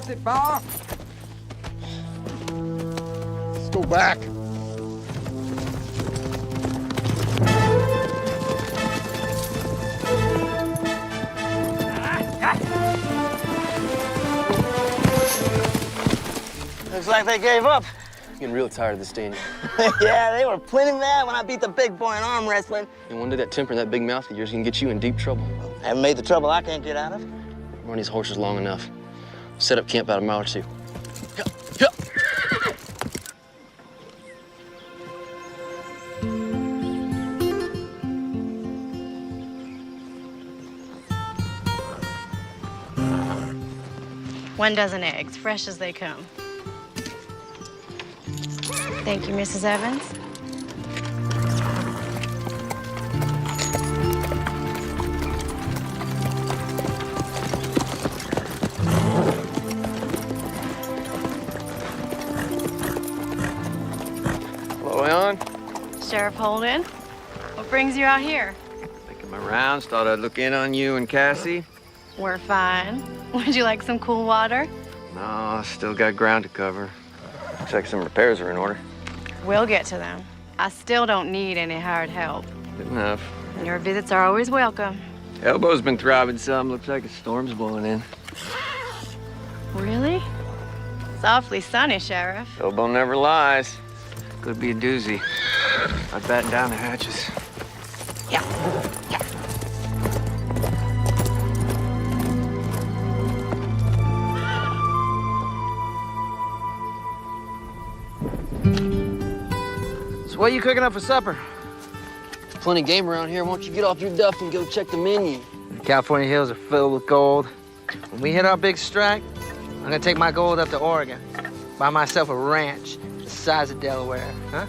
Pass it, Pa. Let's go back. Looks like they gave up. I'm getting real tired of this, Daniel. Yeah, they were plenty mad when I beat the big boy in arm wrestling. And one day that temper and that big mouth of yours can get you in deep trouble. Haven't made the trouble I can't get out of. Run these horses long enough. Set up camp about a mile or two. One dozen eggs, fresh as they come. Thank you, Mrs. Evans. Hello, Ellen. Sheriff Holden, what brings you out here? Making my rounds, thought I'd look in on you and Cassie. We're fine. Would you like some cool water? No, still got ground to cover. Looks like some repairs are in order. We'll get to them. I still don't need any hired help. Good enough. Your visits are always welcome. Elbow's been throbbing some. Looks like a storm's blowing in. Really? It's awfully sunny, Sheriff. Elbow never lies. Could be a doozy. I'd batten down the hatches. Yeah. So what are you cooking up for supper? Plenty of game around here. Why don't you get off your duff and go check the menu? The California hills are filled with gold. When we hit our big strike, I'm gonna take my gold up to Oregon. Buy myself a ranch the size of Delaware, huh?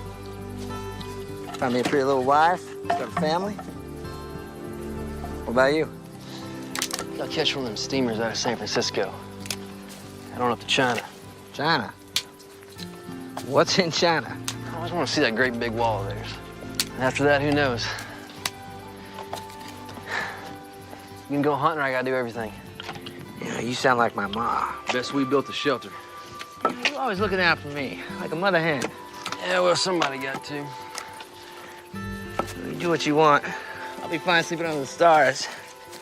Find me a pretty little wife, start a family. What about you? I'll catch one of them steamers out of San Francisco. Head on up to China. China? What's in China? I always want to see that great big wall of theirs. And after that, who knows? You can go hunting or I gotta do everything. Yeah, you sound like my ma. Best we built a shelter. You're always looking out for me, like a mother hen. Yeah, well, somebody got to. You do what you want. I'll be fine sleeping under the stars.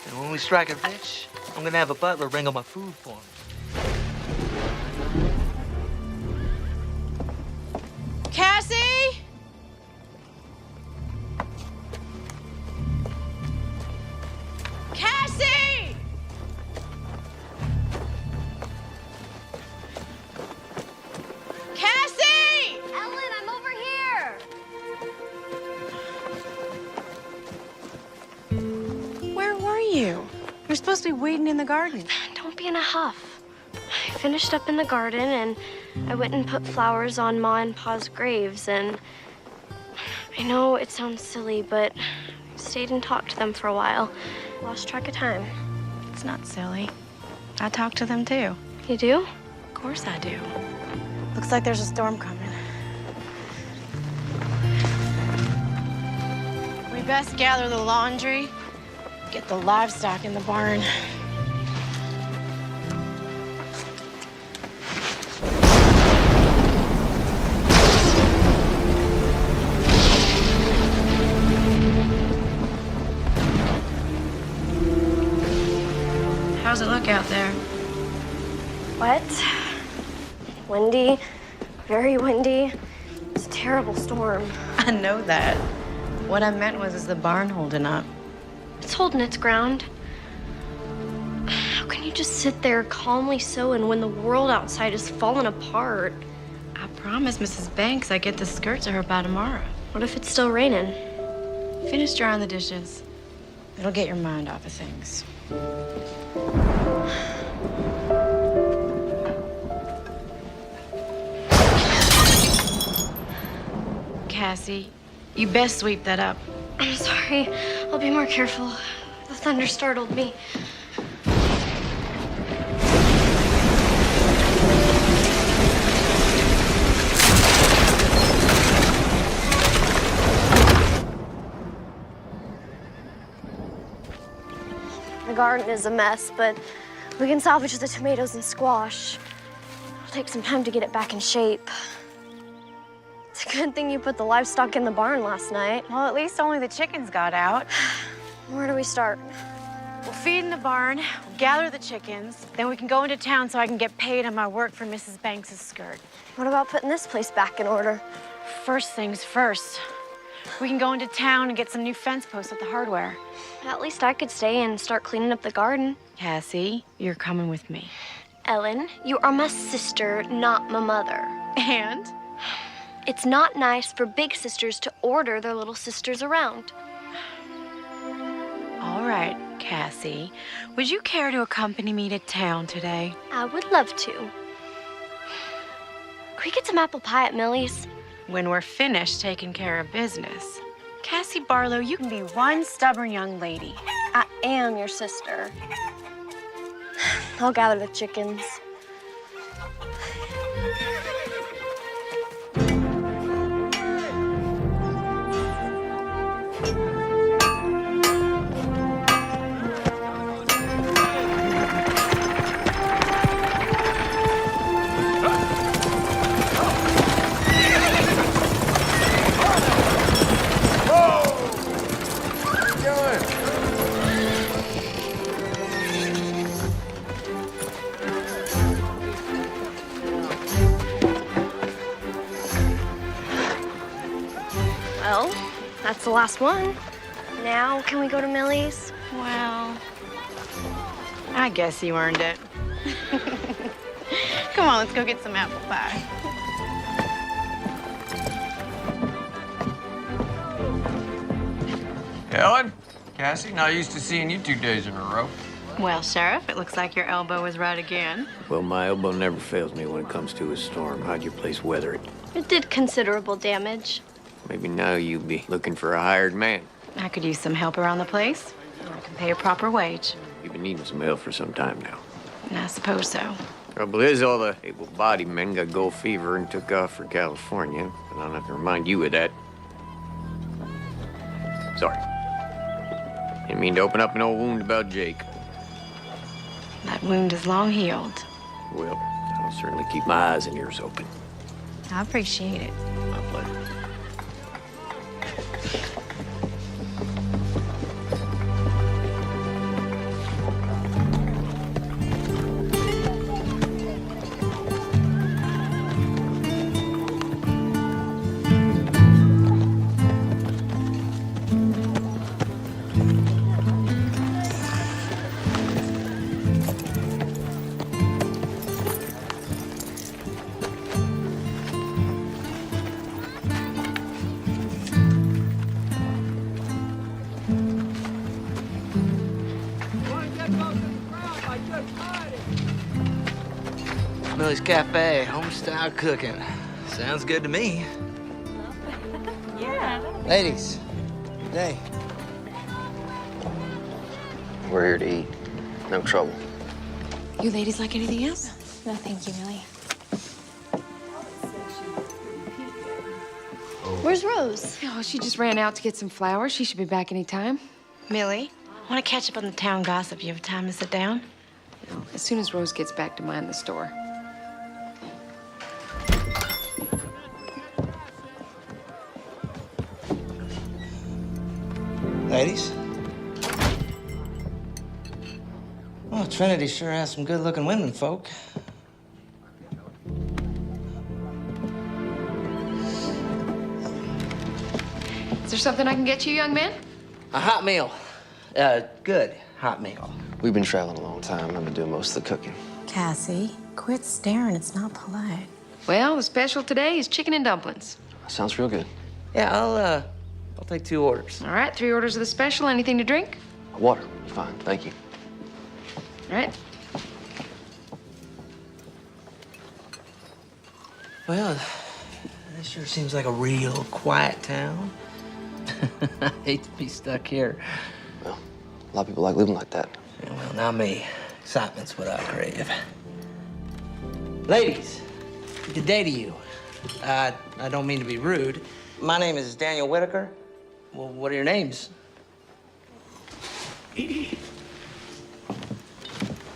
And when we strike it rich, I'm gonna have a butler bring all my food for me. Cassie? Cassie! Cassie! Ellen, I'm over here. Where were you? You're supposed to be waiting in the garden. Don't be in a huff. I finished up in the garden and I went and put flowers on Ma and Pa's graves, and I know it sounds silly, but I stayed and talked to them for a while. Lost track of time. It's not silly. I talk to them too. You do? Of course I do. Looks like there's a storm coming. We best gather the laundry, get the livestock in the barn. How's it look out there? Wet, windy, very windy. It's a terrible storm. I know that. What I meant was, is the barn holding up? It's holding its ground. How can you just sit there calmly sewing when the world outside is falling apart? I promised Mrs. Banks I'd get the skirt to her by tomorrow. What if it's still raining? Finish drying the dishes. It'll get your mind off of things. Cassie, you best sweep that up. I'm sorry. I'll be more careful. The thunder startled me. The garden is a mess, but We can salvage the tomatoes and squash. It'll take some time to get it back in shape. It's a good thing you put the livestock in the barn last night. Well, at least only the chickens got out. Where do we start? We'll feed in the barn, we'll gather the chickens, then we can go into town so I can get paid on my work for Mrs. Banks' skirt. What about putting this place back in order? First things first. We can go into town and get some new fence posts at the hardware. At least I could stay and start cleaning up the garden. Cassie, you're coming with me. Ellen, you are my sister, not my mother. And? It's not nice for big sisters to order their little sisters around. All right, Cassie. Would you care to accompany me to town today? I would love to. Can we get some apple pie at Millie's? When we're finished taking care of business. Cassie Barlow, you can be one stubborn young lady. I am your sister. I'll gather the chickens. Well, that's the last one. Now, can we go to Millie's? Well, I guess you earned it. Come on, let's go get some apple pie. Ellen, Cassie, not used to seeing you 2 days in a row. Well, Sheriff, it looks like your elbow was right again. Well, my elbow never fails me when it comes to a storm. How'd your place weather it? It did considerable damage. Maybe now you'd be looking for a hired man. I could use some help around the place. I can pay a proper wage. You've been needing some help for some time now. I suppose so. Trouble is, all the able-bodied men got gold fever and took off for California. But I don't have to remind you of that. Sorry. Didn't mean to open up an old wound about Jake. That wound is long healed. Well, I'll certainly keep my eyes and ears open. I appreciate it. My pleasure. Millie's Cafe, home-style cooking. Sounds good to me. Yeah. Ladies, good day. We're here to eat. No trouble. You ladies like anything else? No, thank you, Millie. Where's Rose? Oh, she just ran out to get some flowers. She should be back any time. Millie, I want to catch up on the town gossip. You have time to sit down? As soon as Rose gets back to mind the store. Ladies? Well, Trinity sure has some good-looking women, folk. Is there something I can get you, young man? A hot meal. Good hot meal. We've been traveling a long time. I've been doing most of the cooking. Cassie, quit staring. It's not polite. Well, the special today is chicken and dumplings. Sounds real good. Yeah, I'll take 2 orders. All right, 3 orders of the special. Anything to drink? Water. Fine. Thank you. All right. Well, this sure seems like a real quiet town. I hate to be stuck here. Well, a lot of people like living like that. Yeah, well, not me. Excitement's what I crave. Ladies, good day to you. I don't mean to be rude. My name is Daniel Whitaker. Well, what are your names?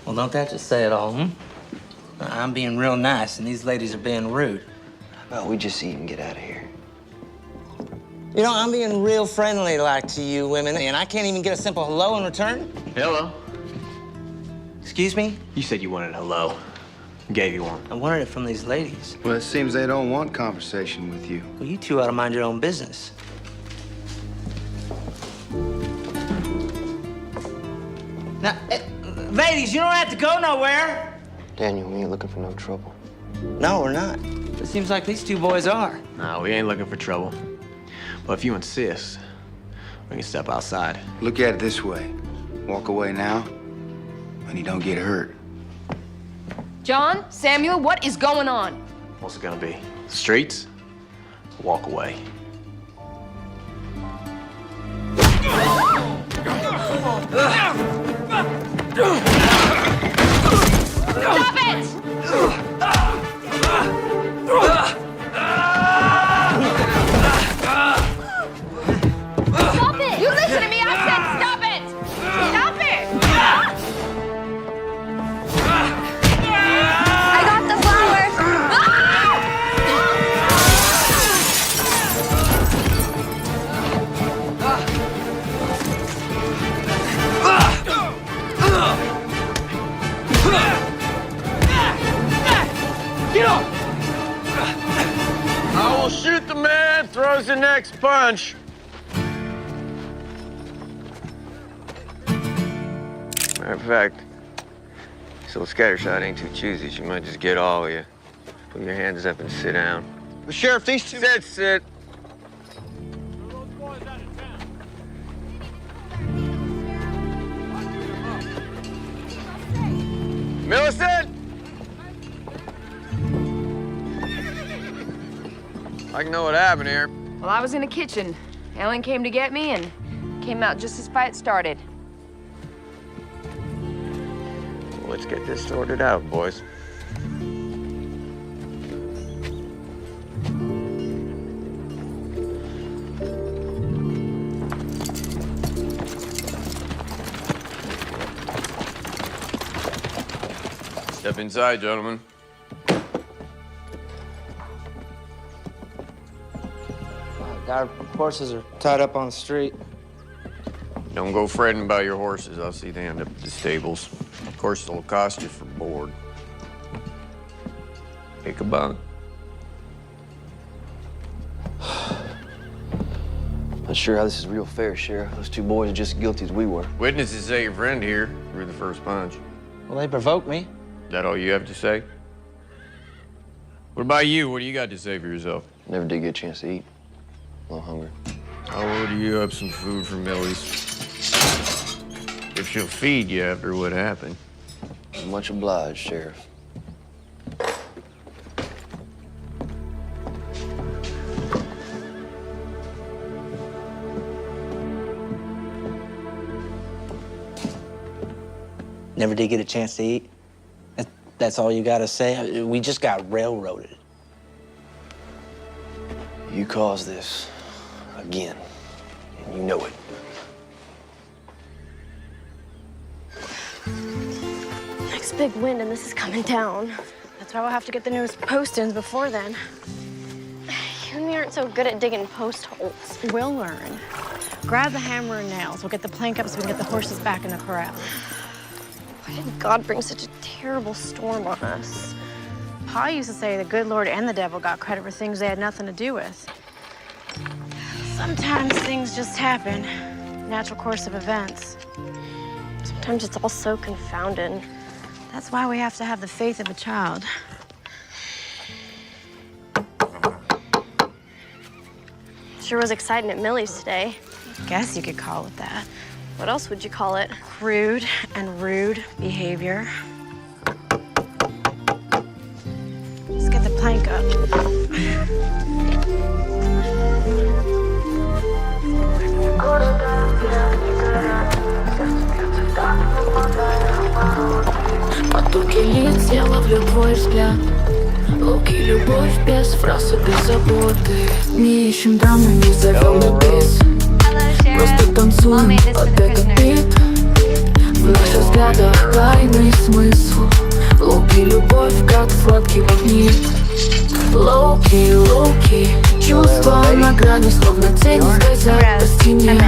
Well, don't that just say it all, I'm being real nice, and these ladies are being rude. How about we just eat and get out of here? You know, I'm being real friendly like to you women, and I can't even get a simple hello in return. Hello. Excuse me? You said you wanted hello. Gave you one. I wanted it from these ladies. Well, it seems they don't want conversation with you. Well, you two ought to mind your own business. Now, ladies, you don't have to go nowhere. Daniel, we ain't looking for no trouble. No, we're not. It seems like these two boys are. No, we ain't looking for trouble. But if you insist, we can step outside. Look at it this way. Walk away now, and you don't get hurt. John, Samuel, what is going on? What's it gonna be? Streets? Walk away. Stop it! Stop it! You listen to me! I said stop it! Stop it! I got the flowers. I will shoot the man throws the next punch. Matter of fact, this little scattershot ain't too choosy. She might just get all of you. Put your hands up and sit down. But Sheriff, these two... Sit. Millicent! I can know what happened here. Well, I was in the kitchen. Ellen came to get me and came out just as fight started. Let's get this sorted out, boys. Step inside, gentlemen. Our horses are tied up on the street. Don't go fretting about your horses. I'll see they end up at the stables. Of course, it'll cost you for board. Pick a bunk. Not sure how this is real fair, Sheriff. Those two boys are just as guilty as we were. Witnesses say your friend here threw the first punch. Well, they provoked me. Is that all you have to say? What about you? What do you got to say for yourself? Never did get a chance to eat. A little hungry. I'll order you up some food from Millie's. If she'll feed you after what happened. Much obliged, Sheriff. Never did get a chance to eat. That's all you gotta say? We just got railroaded. You caused this again, and you know it. Next big wind and this is coming down. That's why we'll have to get the newest post-ins before then. You and me aren't so good at digging post holes. We'll learn. Grab the hammer and nails. We'll get the plank up so we can get the horses back in the corral. Why did God bring such a terrible storm on us? Pa used to say the good Lord and the devil got credit for things they had nothing to do with. Sometimes things just happen. Natural course of events. Sometimes it's all so confounded. That's why we have to have the faith of a child. Sure was exciting at Millie's today. Guess you could call it that. What else would you call it? Crude and rude behavior. Let's get the plank up. Потоки лиц, я ловлю твой взгляд. Луки, любовь без фраз и без заботы. Не ищем драмы, не зовем на бис. Просто танцуем под этот бит. В В наших взглядах тайный смысл. Лоу-ки, любовь, как сладкий магнит. Лоу-ки, лоу-ки, чувства на грани, словно тени скользят по стене.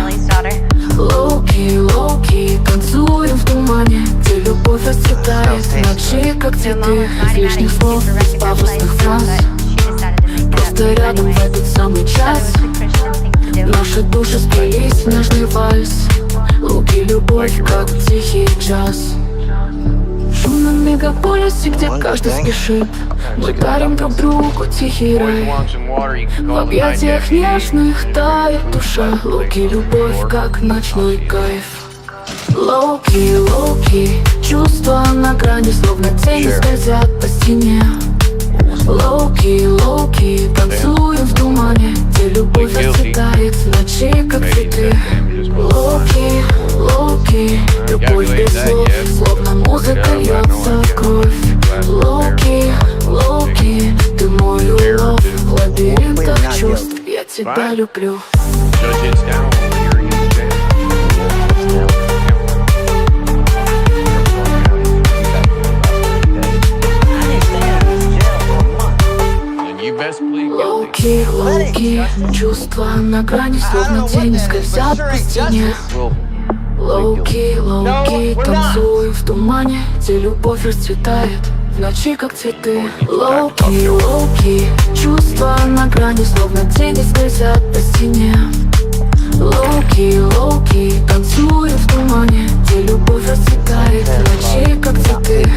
Лоу-ки, лоу-ки, танцуем в тумане, где любовь расцветает в ночи, как цветы. Без лишних слов, без пафосных фраз, просто рядом в этот самый час. Наши души сплелись в нежный вальс. Лоу-ки, любовь, как тихий джаз. В шумном мегаполисе, где каждый спешит, мы дарим друг другу тихий рай. В объятиях нежных тает душа. Лоу-ки, любовь, как ночной кайф. Лоу-ки, лоу-ки, чувства на грани, словно тени скользят по стене. Лоу-ки, лоу-ки, танцуем в тумане, где любовь расцветает в ночи, как цветы. Лоу-ки, лоу-ки, любовь без слов, словно музыка льется в кровь. Лоу-ки, лоу-ки, ты мой улов, в лабиринтах чувств я тебя люблю. Лоу-ки, лоу-ки, чувства на грани, словно тени скользят по стене. Лоу-ки, лоу-ки, танцуем в тумане, где любовь расцветает в ночи, как цветы. Лоу-ки, лоу-ки, чувства на грани, словно тени скользят по стене. Лоу-ки, лоу-ки, танцуем в тумане, где любовь расцветает в ночи, как цветы.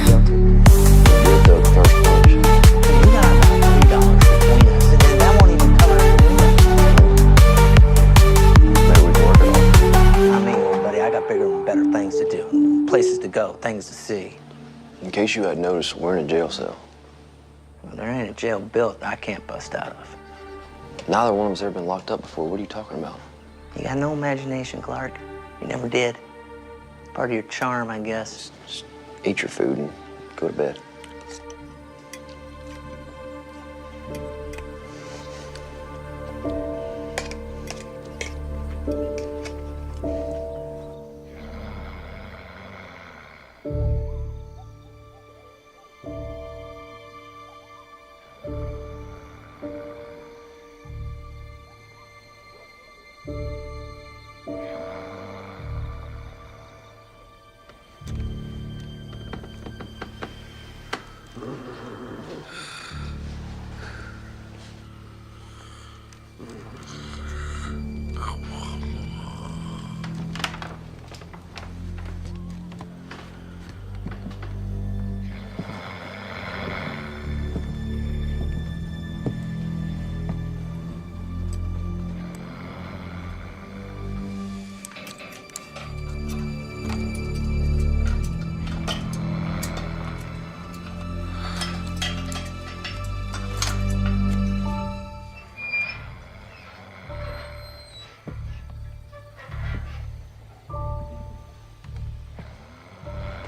Places to go, things to see. In case you hadn't noticed, we're in a jail cell. Well, there ain't a jail built I can't bust out of. Neither one of us ever been locked up before. What are you talking about? You got no imagination, Clark. You never did. Part of your charm, I guess. Just eat your food and go to bed.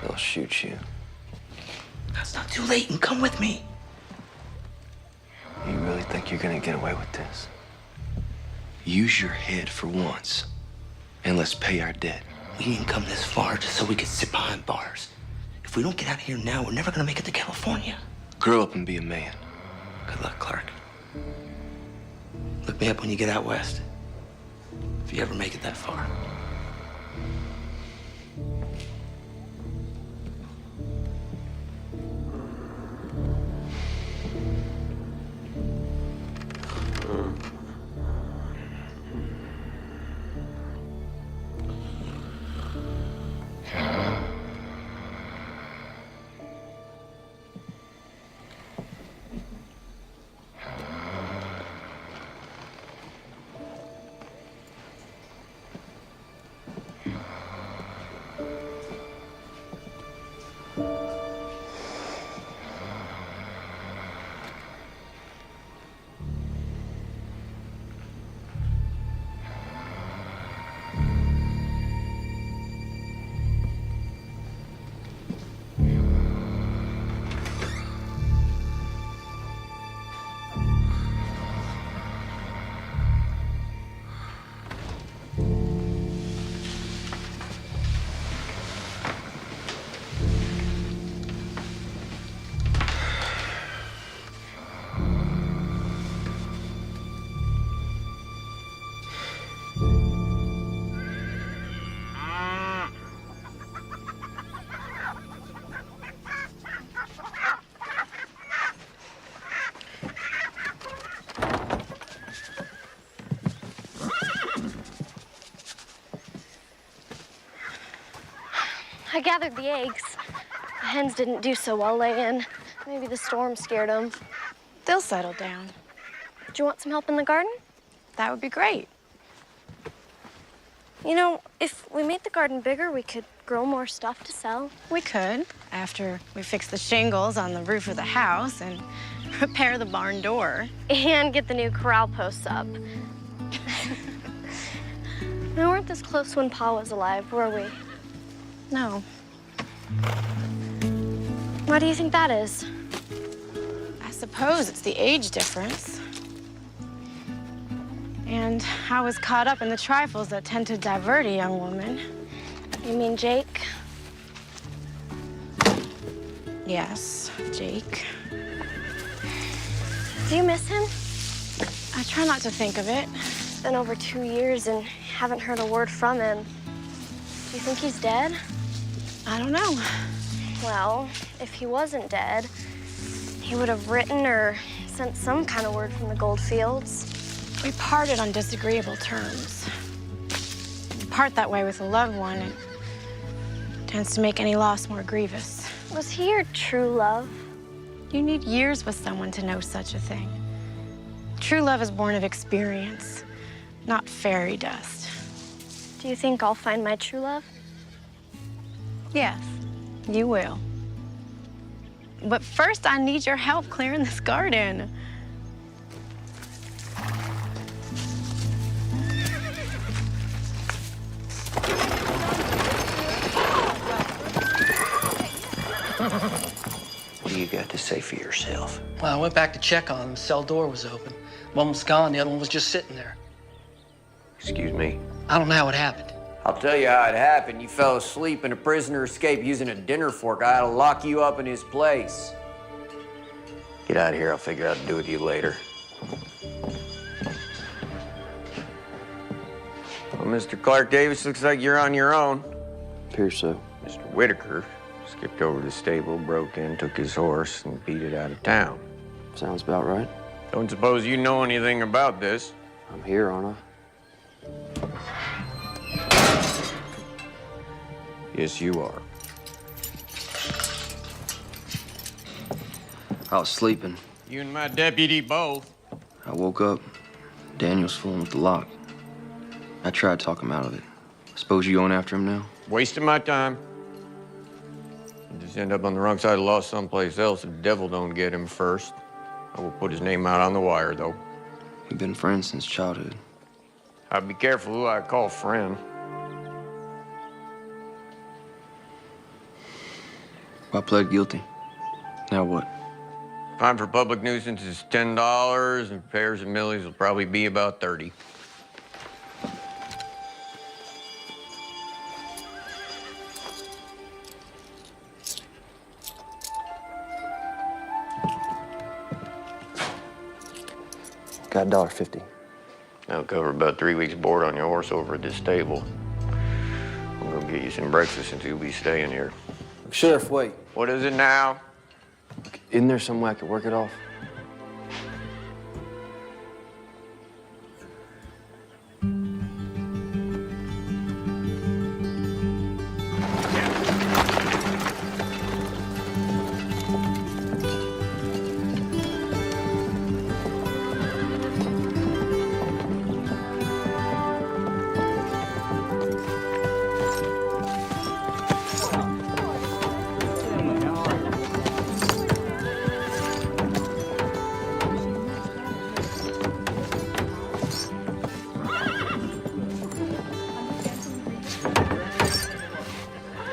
They'll shoot you. It's not too late, and come with me. You really think you're gonna get away with this? Use your head for once, and let's pay our debt. We didn't come this far just so we could sit behind bars. If we don't get out of here now, we're never gonna make it to California. Grow up and be a man. Good luck, Clark. Look me up when you get out west. If you ever make it that far. gathered the eggs. The hens didn't do so well laying. Maybe the storm scared them. They'll settle down. Do you want some help in the garden? That would be great. You know, if we made the garden bigger, we could grow more stuff to sell. We could, after we fix the shingles on the roof of the house and repair the barn door. And get the new corral posts up. We weren't this close when Pa was alive, were we? No. Why do you think that is? I suppose it's the age difference. And I was caught up in the trifles that tend to divert a young woman. You mean Jake? Yes, Jake. Do you miss him? I try not to think of it. It's been over 2 years and haven't heard a word from him. Do you think he's dead? I don't know. Well, if he wasn't dead, he would have written or sent some kind of word from the gold fields. We parted on disagreeable terms. You part that way with a loved one, it tends to make any loss more grievous. Was he your true love? You need years with someone to know such a thing. True love is born of experience, not fairy dust. Do you think I'll find my true love? Yes, you will. But first, I need your help clearing this garden. What do you got to say for yourself? Well, I went back to check on him. The cell door was open. One was gone, the other one was just sitting there. Excuse me? I don't know how it happened. I'll tell you how it happened. You fell asleep and a prisoner escaped using a dinner fork. I had to lock you up in his place. Get out of here. I'll figure out what to do with you later. Well, Mr. Clark Davis, looks like you're on your own. Appears so. Mr. Whitaker skipped over to the stable, broke in, took his horse, and beat it out of town. Sounds about right. Don't suppose you know anything about this. I'm here, aren't Yes, you are. I was sleeping. You and my deputy both. I woke up. Daniel's fooling with the lock. I tried to talk him out of it. Suppose you going after him now? Wasting my time. He'll just end up on the wrong side of the law someplace else if the devil don't get him first. I will put his name out on the wire, though. We've been friends since childhood. I'd be careful who I call friend. I pled guilty. Now what? Fine for public nuisance is $10, and repairs and millies will probably be about 30. Got $1.50. That'll cover about 3 weeks' board on your horse over at this stable. I'm gonna get you some breakfast since you'll be staying here. Sheriff, wait. What is it now? Isn't there some way I could work it off?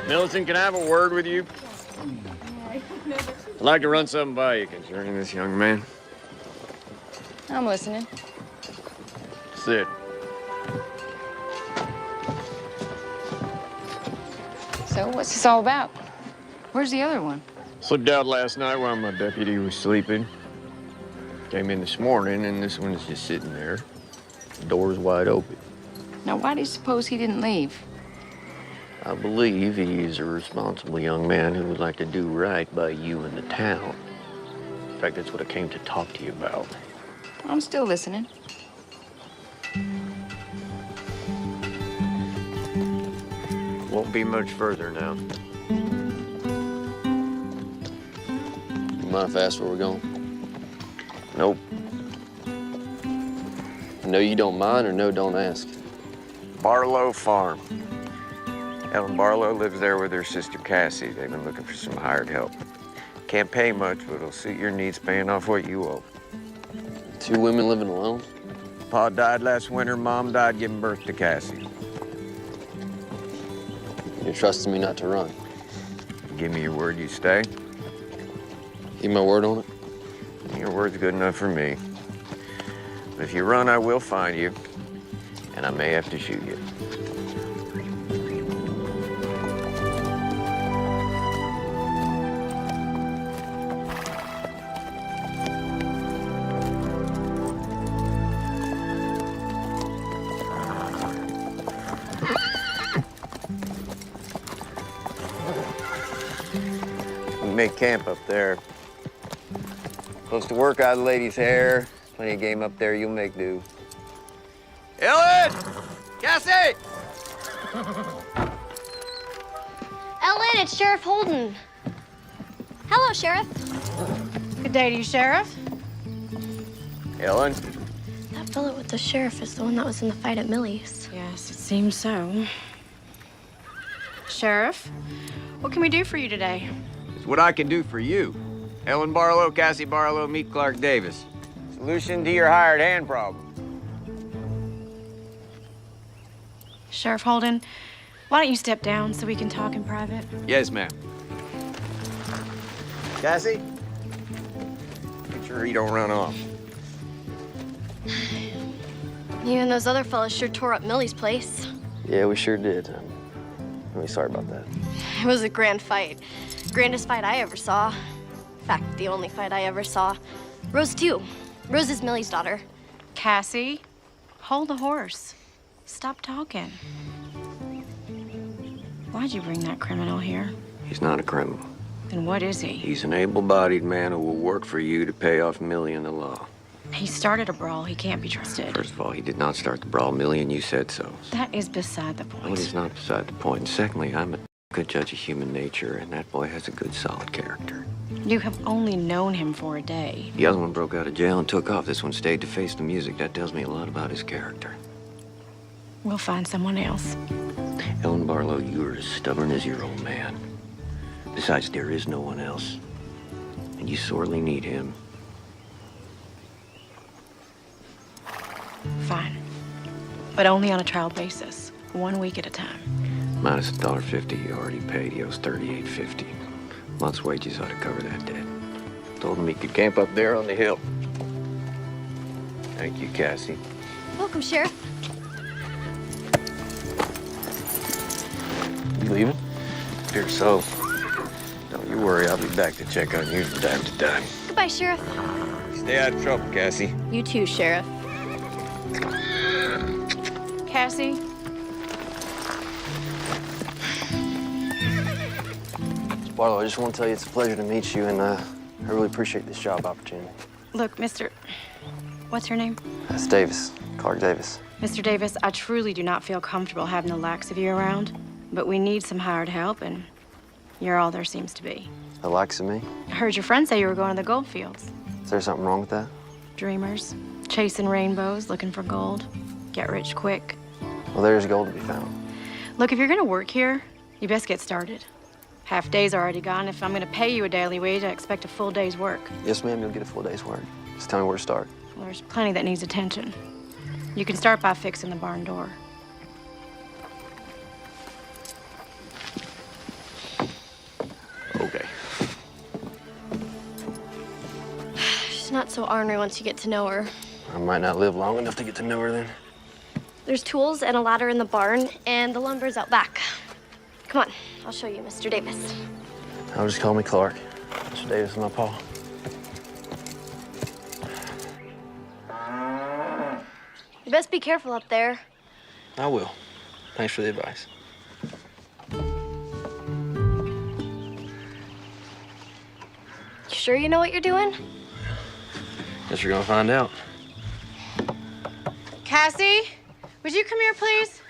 Millicent, can I have a word with you? I'd like to run something by you concerning this young man. I'm listening. Sit. So what's this all about? Where's the other one? Slipped out last night while my deputy was sleeping. Came in this morning, and this one is just sitting there. The door's wide open. Now, why do you suppose he didn't leave? I believe he is a responsible young man who would like to do right by you and the town. In fact, that's what I came to talk to you about. I'm still listening. Won't be much further now. You mind if I ask where we're going? Nope. No, you don't mind, or no, don't ask? Barlow Farm. Ellen Barlow lives there with her sister Cassie. They've been looking for some hired help. Can't pay much, but it'll suit your needs paying off what you owe. 2 women living alone? Pa died last winter, Mom died giving birth to Cassie. You're trusting me not to run? Give me your word you stay. Keep my word on it? Your word's good enough for me. But if you run, I will find you, and I may have to shoot you. We make camp up there. Supposed to work out of the lady's hair. Plenty of game up there, you'll make do. Ellen! Cassie! Ellen, it's Sheriff Holden. Hello, Sheriff. Good day to you, Sheriff. Ellen? That fellow with the sheriff is the one that was in the fight at Millie's. Yes, it seems so. Sheriff, what can we do for you today? It's what I can do for you. Ellen Barlow, Cassie Barlow, meet Clark Davis. Solution to your hired hand problem. Sheriff Holden, why don't you step down so we can talk in private? Yes, ma'am. Cassie? Make sure he don't run off. You and those other fellas sure tore up Millie's place. Yeah, we sure did. I'm really sorry about that. It was a grand fight. Grandest fight I ever saw. In fact, the only fight I ever saw. Rose, too. Rose is Millie's daughter. Cassie, hold the horse. Stop talking. Why'd you bring that criminal here? He's not a criminal. Then what is he? He's an able-bodied man who will work for you to pay off Millie and the law. He started a brawl. He can't be trusted. First of all, he did not start the brawl. Millie and you said so. That is beside the Well, point. it's not beside the point. And secondly, I'm a good judge of human nature, and that boy has a good, solid character. You have only known him for a day. The other one broke out of jail and took off. This one stayed to face the music. That tells me a lot about his character. We'll find someone else. Ellen Barlow, you are as stubborn as your old man. Besides, there is no one else. And you sorely need him. Fine. But only on a trial basis. 1 week at a time. Minus $1.50 you already paid. He owes $38.50. Month's wages ought to cover that debt. Told him he could camp up there on the hill. Thank you, Cassie. Welcome, Sheriff. You leaving? Fear so. Don't you worry, I'll be back to check on you from time to time. Goodbye, Sheriff. Stay out of trouble, Cassie. You too, Sheriff. Cassie? Barlow, I just want to tell you it's a pleasure to meet you, and I really appreciate this job opportunity. Look, Mr. What's your name? That's Davis, Clark Davis. Mr. Davis, I truly do not feel comfortable having the likes of you around, but we need some hired help, and you're all there seems to be. The likes of me? I heard your friend say you were going to the gold fields. Is there something wrong with that? Dreamers, chasing rainbows, looking for gold. Get rich quick. Well, there's gold to be found. Look, if you're gonna work here, you best get started. Half day's already gone. If I'm gonna pay you a daily wage, I expect a full day's work. Yes, ma'am, you'll get a full day's work. Just tell me where to start. Well, there's plenty that needs attention. You can start by fixing the barn door. Okay. She's not so ornery once you get to know her. I might not live long enough to get to know her then. There's tools and a ladder in the barn, and the lumber's out back. Come on, I'll show you, Mr. Davis. I'll just call me Clark. Mr. Davis is my paw. You best be careful up there. I will. Thanks for the advice. You sure you know what you're doing? Guess you're gonna find out. Cassie, would you come here, please?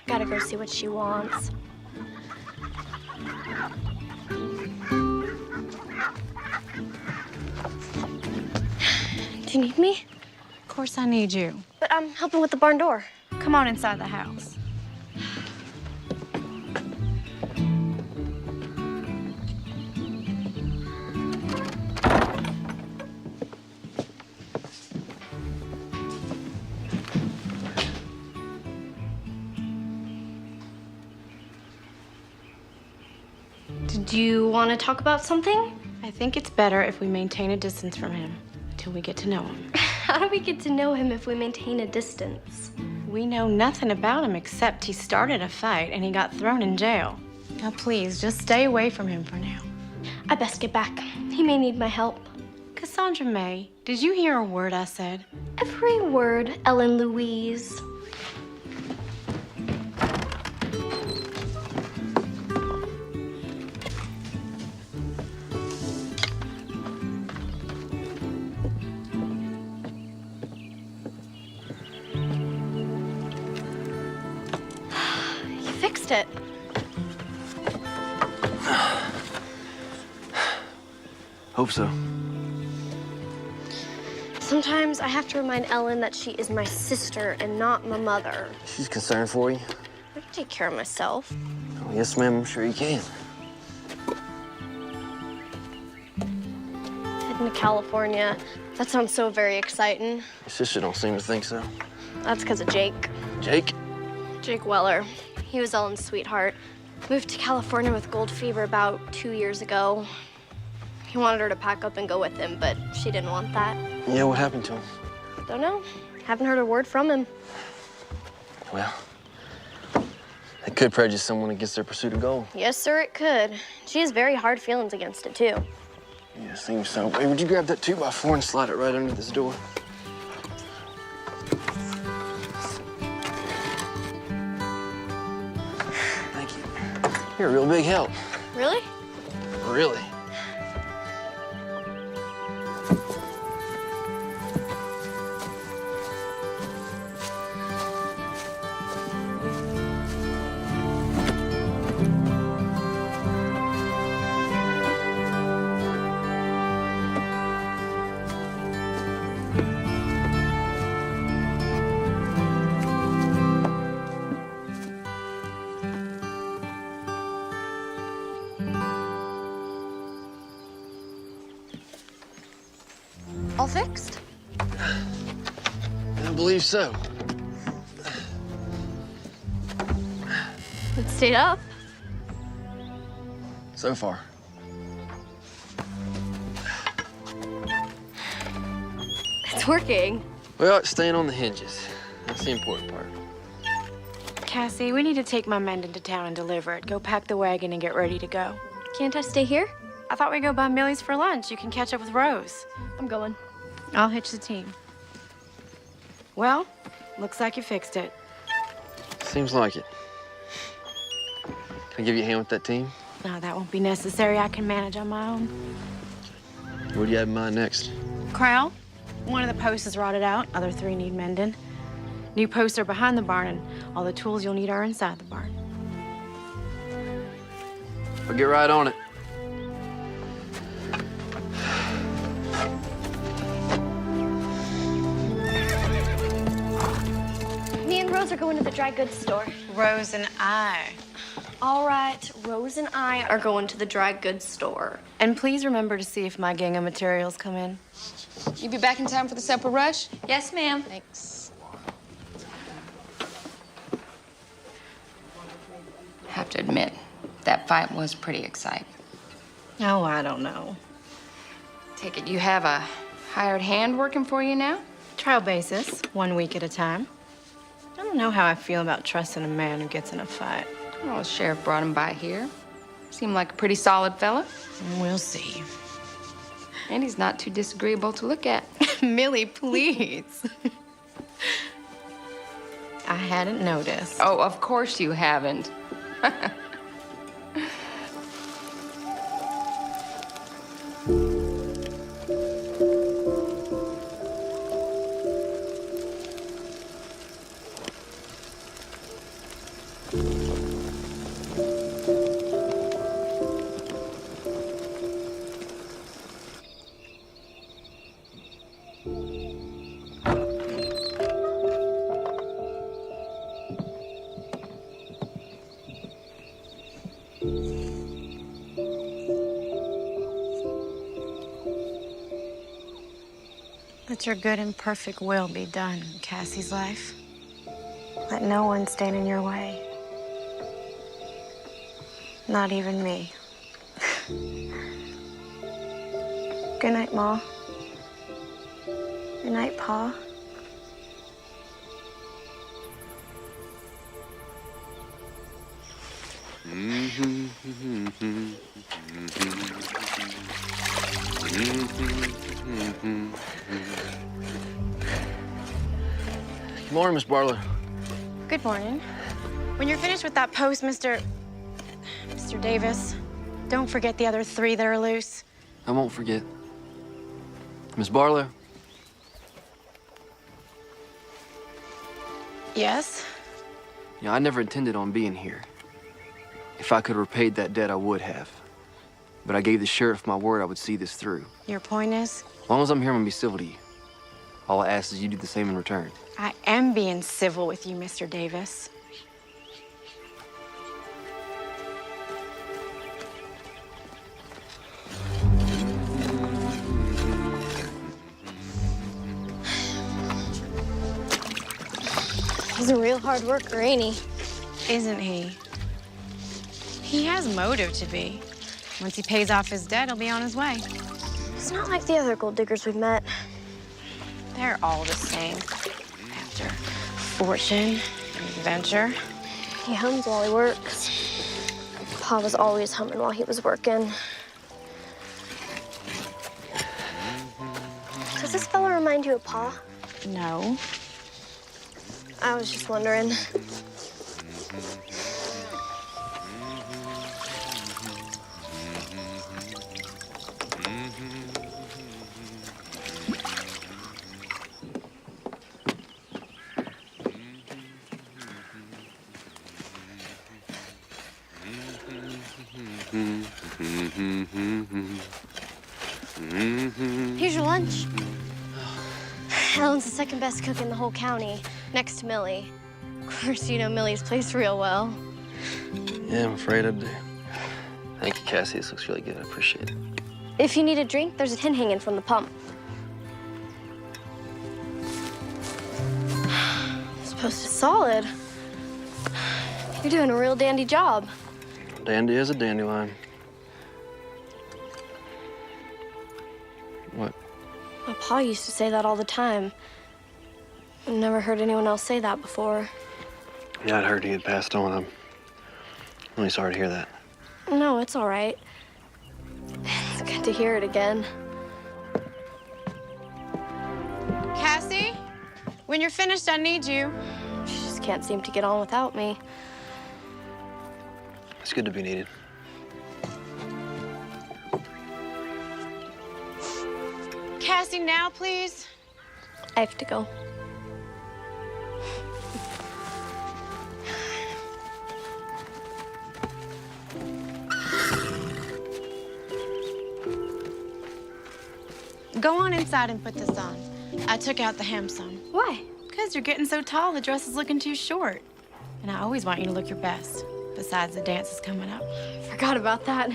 Gotta go see what she wants. You need me? Of course I need you. But I'm helping with the barn door. Come on inside the house. Did you want to talk about something? I think it's better if we maintain a distance from him until we get to know him. How do we get to know him if we maintain a distance? We know nothing about him except he started a fight and he got thrown in jail. Now, please, just stay away from him for now. I best get back. He may need my help. Cassandra May, did you hear a word I said? Every word, Ellen Louise. You fixed it. Hope so. Sometimes I have to remind Ellen that she is my sister and not my mother. She's concerned for you. I can take care of myself. Oh, yes, ma'am, I'm sure you can. Heading to California. That sounds so very exciting. Your sister don't seem to think so. That's because of Jake. Jake? Jake Weller. He was Ellen's sweetheart. Moved to California with gold fever about 2 years ago. He wanted her to pack up and go with him, but she didn't want that. Yeah, what happened to him? Don't know. Haven't heard a word from him. Well, it could prejudice someone against their pursuit of gold. Yes, sir, it could. She has very hard feelings against it, too. Yeah, seems so. Hey, would you grab that 2x4 and slide it right under this door? Thank you. You're a real big help. Really? Really. All fixed? I believe so. It stayed up. So far. It's working. Well, it's staying on the hinges. That's the important part. Cassie, we need to take my mend into town and deliver it. Go pack the wagon and get ready to go. Can't I stay here? I thought we'd go by Millie's for lunch. You can catch up with Rose. I'm going. I'll hitch the team. Well, looks like you fixed it. Seems like it. Can I give you a hand with that team? No, that won't be necessary. I can manage on my own. What do you have in mind next? Corral, one of the posts is rotted out. Other 3 need mending. New posts are behind the barn, and all the tools you'll need are inside the barn. I'll get right on it. Me and Rose are going to the dry goods store. Rose and I. All right, Rose and I are going to the dry goods store. And please remember to see if my gang of materials come in. You be back in time for the supper rush? Yes, ma'am. Thanks. Have to admit, that fight was pretty exciting. Oh, I don't know. Take it you have a hired hand working for you now? Trial basis, 1 week at a time. I don't know how I feel about trusting a man who gets in a fight. Well, the sheriff brought him by here. Seemed like a pretty solid fella. We'll see. And he's not too disagreeable to look at. Millie, please. I hadn't noticed. Oh, of course you haven't. Let your good and perfect will be done in Cassie's life. Let no one stand in your way. Not even me. Good night, Ma. Good night, Pa. Good morning, Miss Barlow. Good morning. When you're finished with that post, Mr. Davis, don't forget the other 3 that are loose. I won't forget. Miss Barlow, Yes? you know, I never intended on being here. If I could have repaid that debt, I would have. But I gave the sheriff my word I would see this through. Your point is? As long as I'm here, I'm gonna be civil to you. All I ask is you do the same in return. I am being civil with you, Mr. Davis. He's a real hard worker, ain't he? Isn't he? He has motive to be. Once he pays off his debt, he'll be on his way. It's not like the other gold diggers we've met. They're all the same. After fortune and adventure. He hums while he works. Pa was always humming while he was working. Does this fella remind you of Pa? No. I was just wondering. Here's your lunch. Ellen's the second best cook in the whole county, next to Millie. Of course, you know Millie's place real well. Yeah, I'm afraid I do. Thank you, Cassie. This looks really good. I appreciate it. If you need a drink, there's a tin hanging from the pump. This post is solid. You're doing a real dandy job. Dandy is a dandelion. What? My pa used to say that all the time. I've never heard anyone else say that before. Yeah, I'd heard he had passed on. I'm really sorry to hear that. No, it's all right. It's good to hear it again. Cassie, when you're finished, I need you. She just can't seem to get on without me. It's good to be needed. Cassie, now, please. I have to go. Go on inside and put this on. I took out the hem some. Why? Because you're getting so tall, the dress is looking too short. And I always want you to look your best. Besides, the dance is coming up. Forgot about that.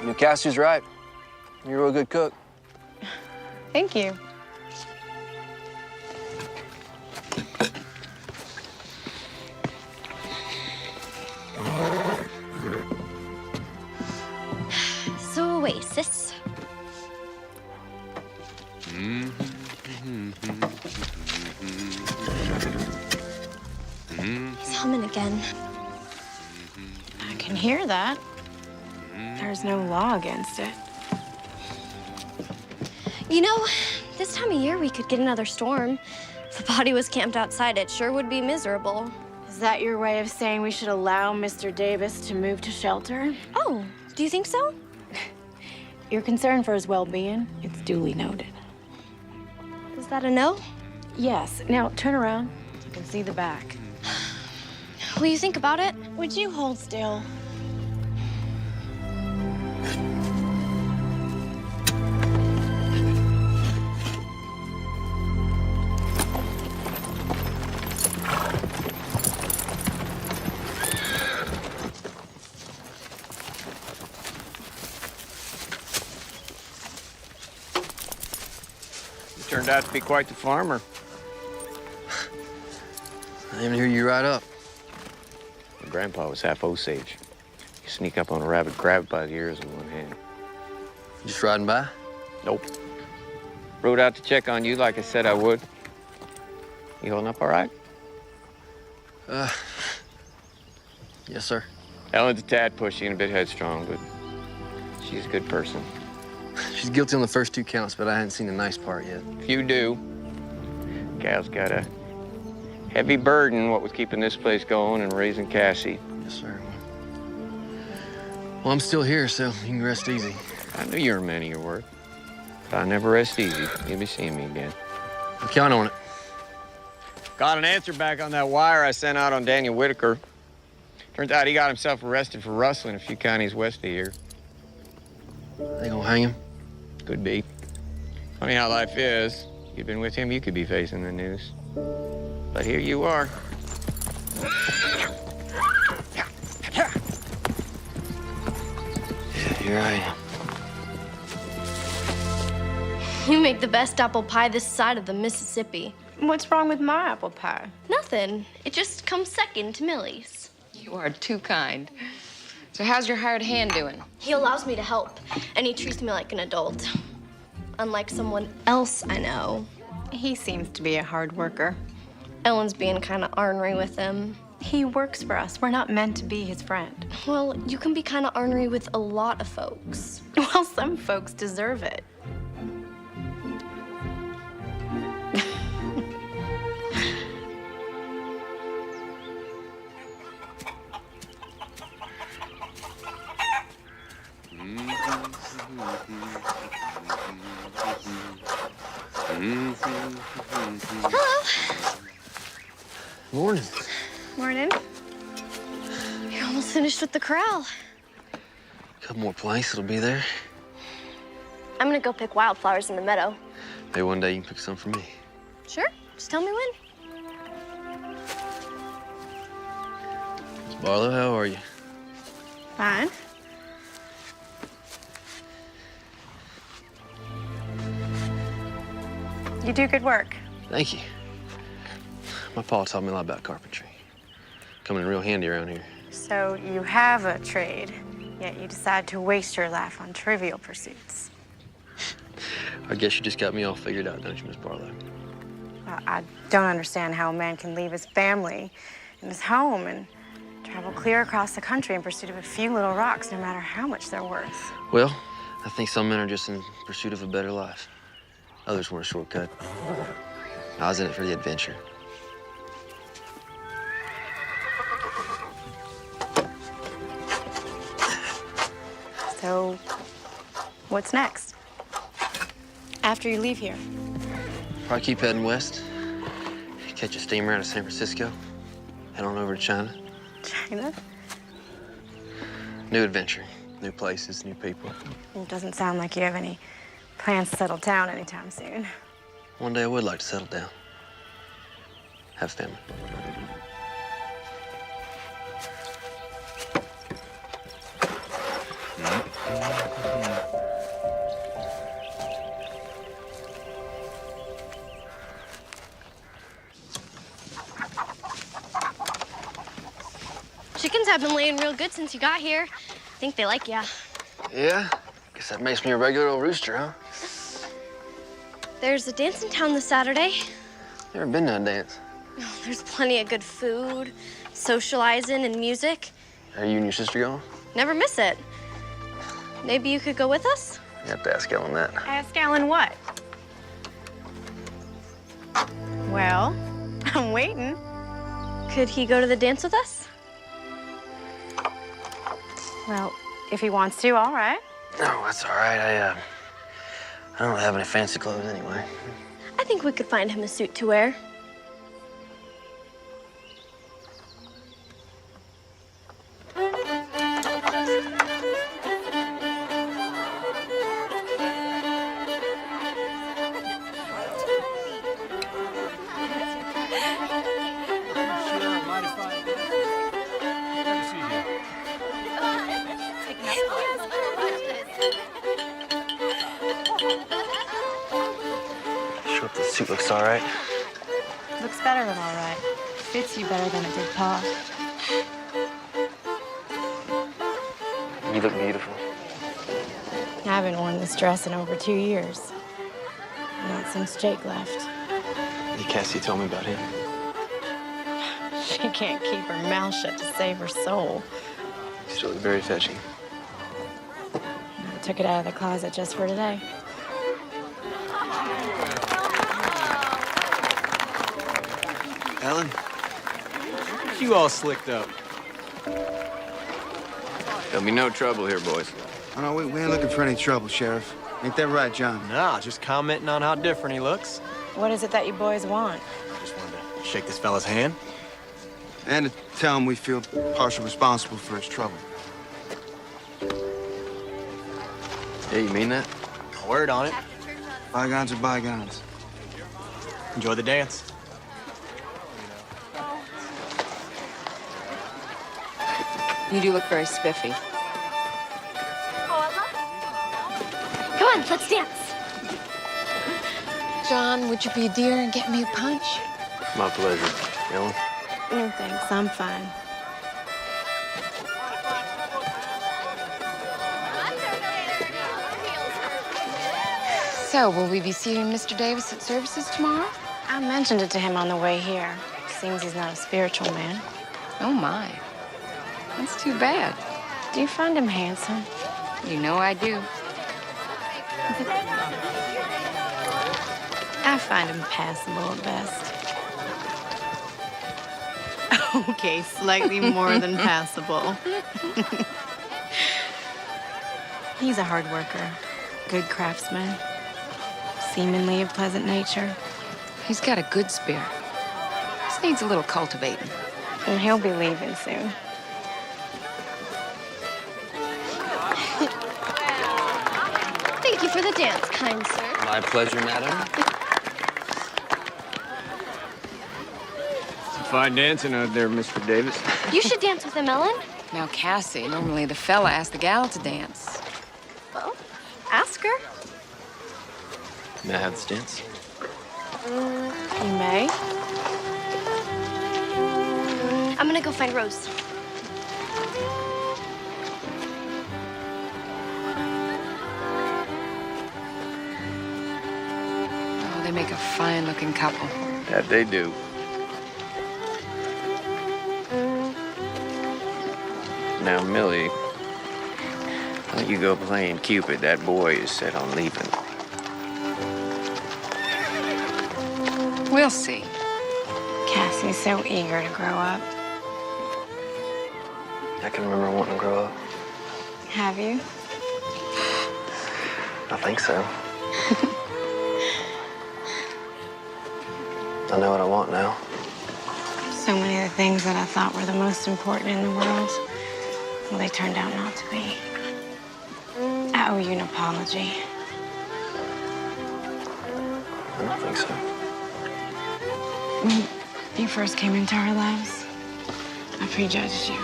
You know, Cassie's right. You're a real good cook. Thank you. So, Oasis. He's humming again. I can hear that. There's no law against it. You know, this time of year we could get another storm. If the body was camped outside, it sure would be miserable. Is that your way of saying we should allow Mr. Davis to move to shelter? Oh, do you think so? You're concerned for his well-being. It's duly noted. Is that a no? Yes. Now, turn around. You can see the back. Will you think about it? Would you hold still? out to be quite the farmer. I didn't even hear you ride up. My grandpa was half Osage. You sneak up on a rabbit, grab it by the ears in one hand. Just riding by? Nope. Rode out to check on you like I said I would. You holding up all right? Yes, sir. Ellen's a tad pushy and a bit headstrong, but she's a good person. She's guilty on the first 2 counts, but I hadn't seen the nice part yet. If you do, Gal's got a heavy burden, what with keeping this place going and raising Cassie. Yes, sir. Well, I'm still here, so you can rest easy. I knew you were a man of your word. But I never rest easy. You'll be seeing me again. I count on it. Got an answer back on that wire I sent out on Daniel Whitaker. Turns out he got himself arrested for rustling a few counties west of here. They gonna hang him? Could be. Funny how life is. If you'd been with him, you could be facing the news. But here you are. Yeah, here I am. You make the best apple pie this side of the Mississippi. What's wrong with my apple pie? Nothing. It just comes second to Millie's. You are too kind. So how's your hired hand doing? He allows me to help, and he treats me like an adult. Unlike someone else I know. He seems to be a hard worker. Ellen's being kind of ornery with him. He works for us. We're not meant to be his friend. Well, you can be kind of ornery with a lot of folks. Well, some folks deserve it. Hello. Morning. Morning. You're almost finished with the corral. A couple more planks, it'll be there. I'm gonna go pick wildflowers in the meadow. Maybe one day you can pick some for me. Sure, just tell me when. Miss Barlow, how are you? Fine. You do good work. Thank you. My pa taught me a lot about carpentry. Coming in real handy around here. So you have a trade, yet you decide to waste your life on trivial pursuits. I guess you just got me all figured out, don't you, Miss Barlow? I don't understand how a man can leave his family and his home and travel clear across the country in pursuit of a few little rocks, no matter how much they're worth. Well, I think some men are just in pursuit of a better life. Others want a shortcut. I was in it for the adventure. So, what's next? After you leave here? Probably keep heading west. Catch a steamer out of San Francisco. Head on over to China. China? New adventure. New places, new people. It doesn't sound like you have any plans to settle down anytime soon. One day I would like to settle down. Have family. Chickens have been laying real good since you got here. I think they like ya. Yeah? Guess that makes me a regular old rooster, huh? There's a dance in town this Saturday. Never been to a dance. Oh, there's plenty of good food, socializing, and music. Are you and your sister going? Never miss it. Maybe you could go with us? You have to ask Ellen that. Ask Alan what? Well, I'm waiting. Could he go to the dance with us? Well, if he wants to, all right. No, that's all right. I don't have any fancy clothes anyway. I think we could find him a suit to wear. Show up the suit looks all right. Looks better than all right. Fits you better than it did Pa. You look beautiful. I haven't worn this dress in over 2 years. Not since Jake left. Hey, Cassie told me about him. She can't keep her mouth shut to save her soul. He still looked very fetching. I took it out of the closet just for today. Ellen, you all slicked up. There'll be no trouble here, boys. Oh, no, we ain't looking for any trouble, Sheriff. Ain't that right, John? Nah, just commenting on how different he looks. What is it that you boys want? Just wanted to shake this fella's hand. And to tell him we feel partially responsible for his trouble. Yeah, you mean that? Word on it. Bygones are bygones. Enjoy the dance. You do look very spiffy. Come on, let's dance. John, would you be a dear and get me a punch? My pleasure. Ellen? No, thanks. I'm fine. So, will we be seeing Mr. Davis at services tomorrow? I mentioned it to him on the way here. Seems he's not a spiritual man. Oh, my. That's too bad. Do you find him handsome? You know I do. I find him passable at best. Okay, slightly more than passable. He's a hard worker, good craftsman, seemingly of pleasant nature. He's got a good spirit. Just needs a little cultivating. And he'll be leaving soon. Thank you for the dance, kind sir. My pleasure, madam. Some fine dancing out there, Mr. Davis. You should dance with him, Ellen. Now, Cassie, normally the fella asks the gal to dance. Well, ask her. May I have this dance? You may. I'm gonna go find Rose. Oh, they make a fine-looking couple. That they do. Now, Millie, don't you go playing Cupid. That boy is set on leaving. We'll see. Cassie's so eager to grow up. I can remember wanting to grow up. Have you? I think so. I know what I want now. So many of the things that I thought were the most important in the world, well, they turned out not to be. I owe you an apology. I don't think so. When you first came into our lives, I prejudged you.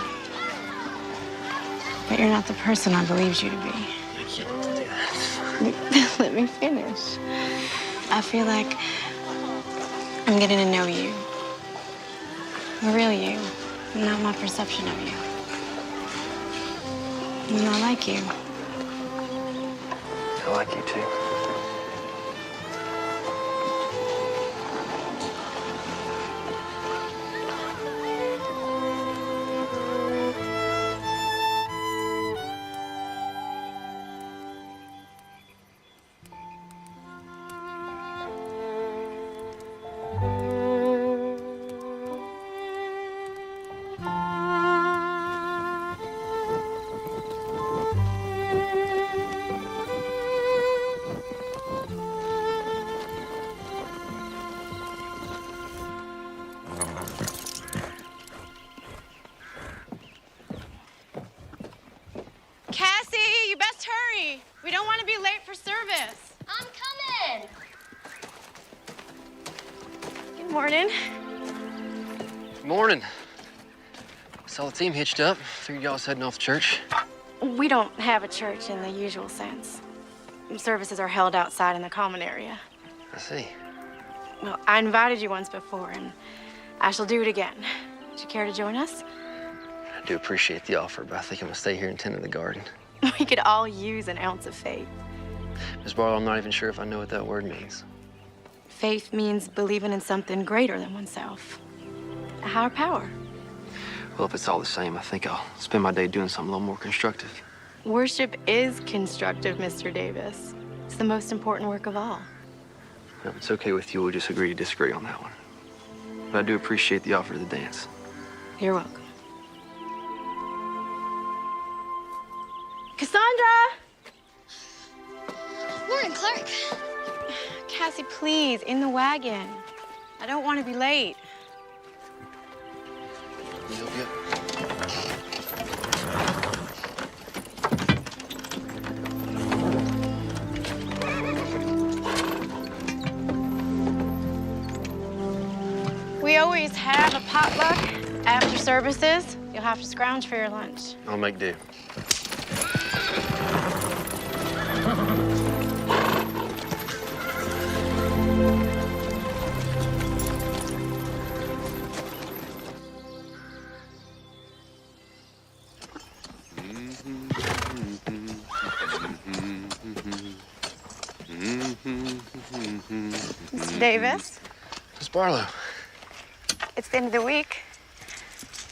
But you're not the person I believed you to be. I can't do that. Let me finish. I feel like I'm getting to know you. The real you, not my perception of you. And I like you. I like you too. Cassie, you best hurry. We don't want to be late for service. I'm coming. Good morning. Morning. Saw the team hitched up. Figured y'all was heading off to church. We don't have a church in the usual sense. Services are held outside in the common area. I see. Well, I invited you once before, and I shall do it again. Would you care to join us? I do appreciate the offer, but I think I'm gonna stay here and tend to the garden. We could all use an ounce of faith. Miss Barlow, I'm not even sure if I know what that word means. Faith means believing in something greater than oneself. A higher power. Well, if it's all the same, I think I'll spend my day doing something a little more constructive. Worship is constructive, Mr. Davis. It's the most important work of all. Well, if it's okay with you, we'll just agree to disagree on that one. But I do appreciate the offer to the dance. You're welcome. Cassandra! Morning, Clark. Cassie, please, in the wagon. I don't want to be late. You'll get. We always have a potluck after services. You'll have to scrounge for your lunch. I'll make do. Mr. Davis, Miss Barlow. it's the end of the week.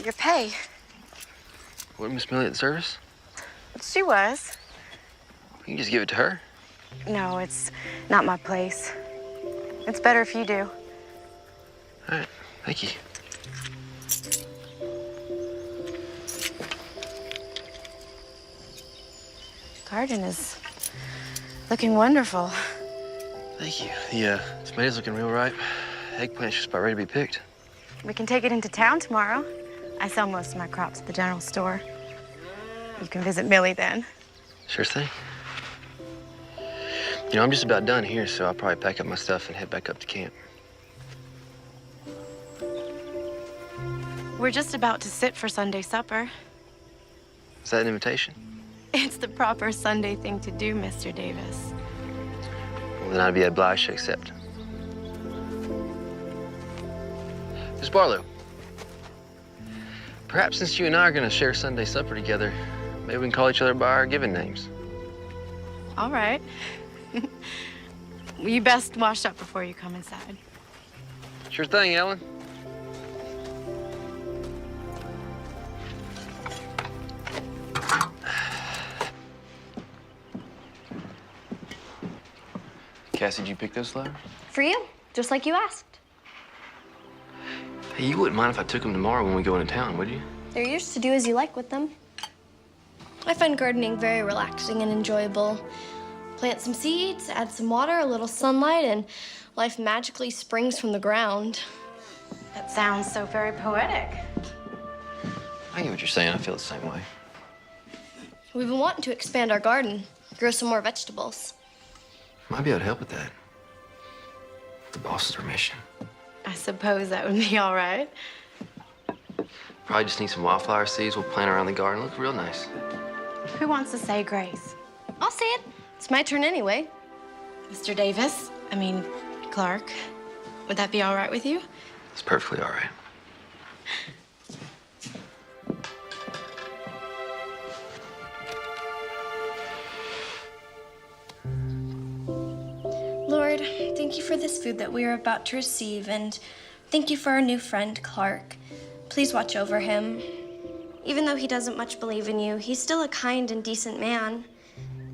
Your pay. Wasn't Miss Millie at the service? She was. You can just give it to her. No, it's not my place. It's better if you do. All right, thank you. Garden is looking wonderful. Thank you. The tomatoes looking real ripe. Eggplant's just about ready to be picked. We can take it into town tomorrow. I sell most of my crops at the general store. You can visit Millie then. Sure thing. You know, I'm just about done here, so I'll probably pack up my stuff and head back up to camp. We're just about to sit for Sunday supper. Is that an invitation? It's the proper Sunday thing to do, Mr. Davis. Well, then I'd be obliged to accept. Miss Barlow, perhaps since you and I are going to share Sunday supper together, maybe we can call each other by our given names. All right. You best wash up before you come inside. Sure thing, Ellen. Cassie, did you pick those flowers? For you, just like you asked. Hey, you wouldn't mind if I took them tomorrow when we go into town, would you? They're yours to do as you like with them. I find gardening very relaxing and enjoyable. Plant some seeds, add some water, a little sunlight, and life magically springs from the ground. That sounds so very poetic. I get what you're saying. I feel the same way. We've been wanting to expand our garden, grow some more vegetables. Might be able to help with that. The boss's permission. I suppose that would be all right. Probably just need some wildflower seeds. We'll plant around the garden. Look real nice. Who wants to say grace? I'll say it. It's my turn anyway. Mr. Davis, Clark, would that be all right with you? It's perfectly all right. Lord, thank you for this food that we are about to receive, and thank you for our new friend, Clark. Please watch over him. Even though he doesn't much believe in you, he's still a kind and decent man.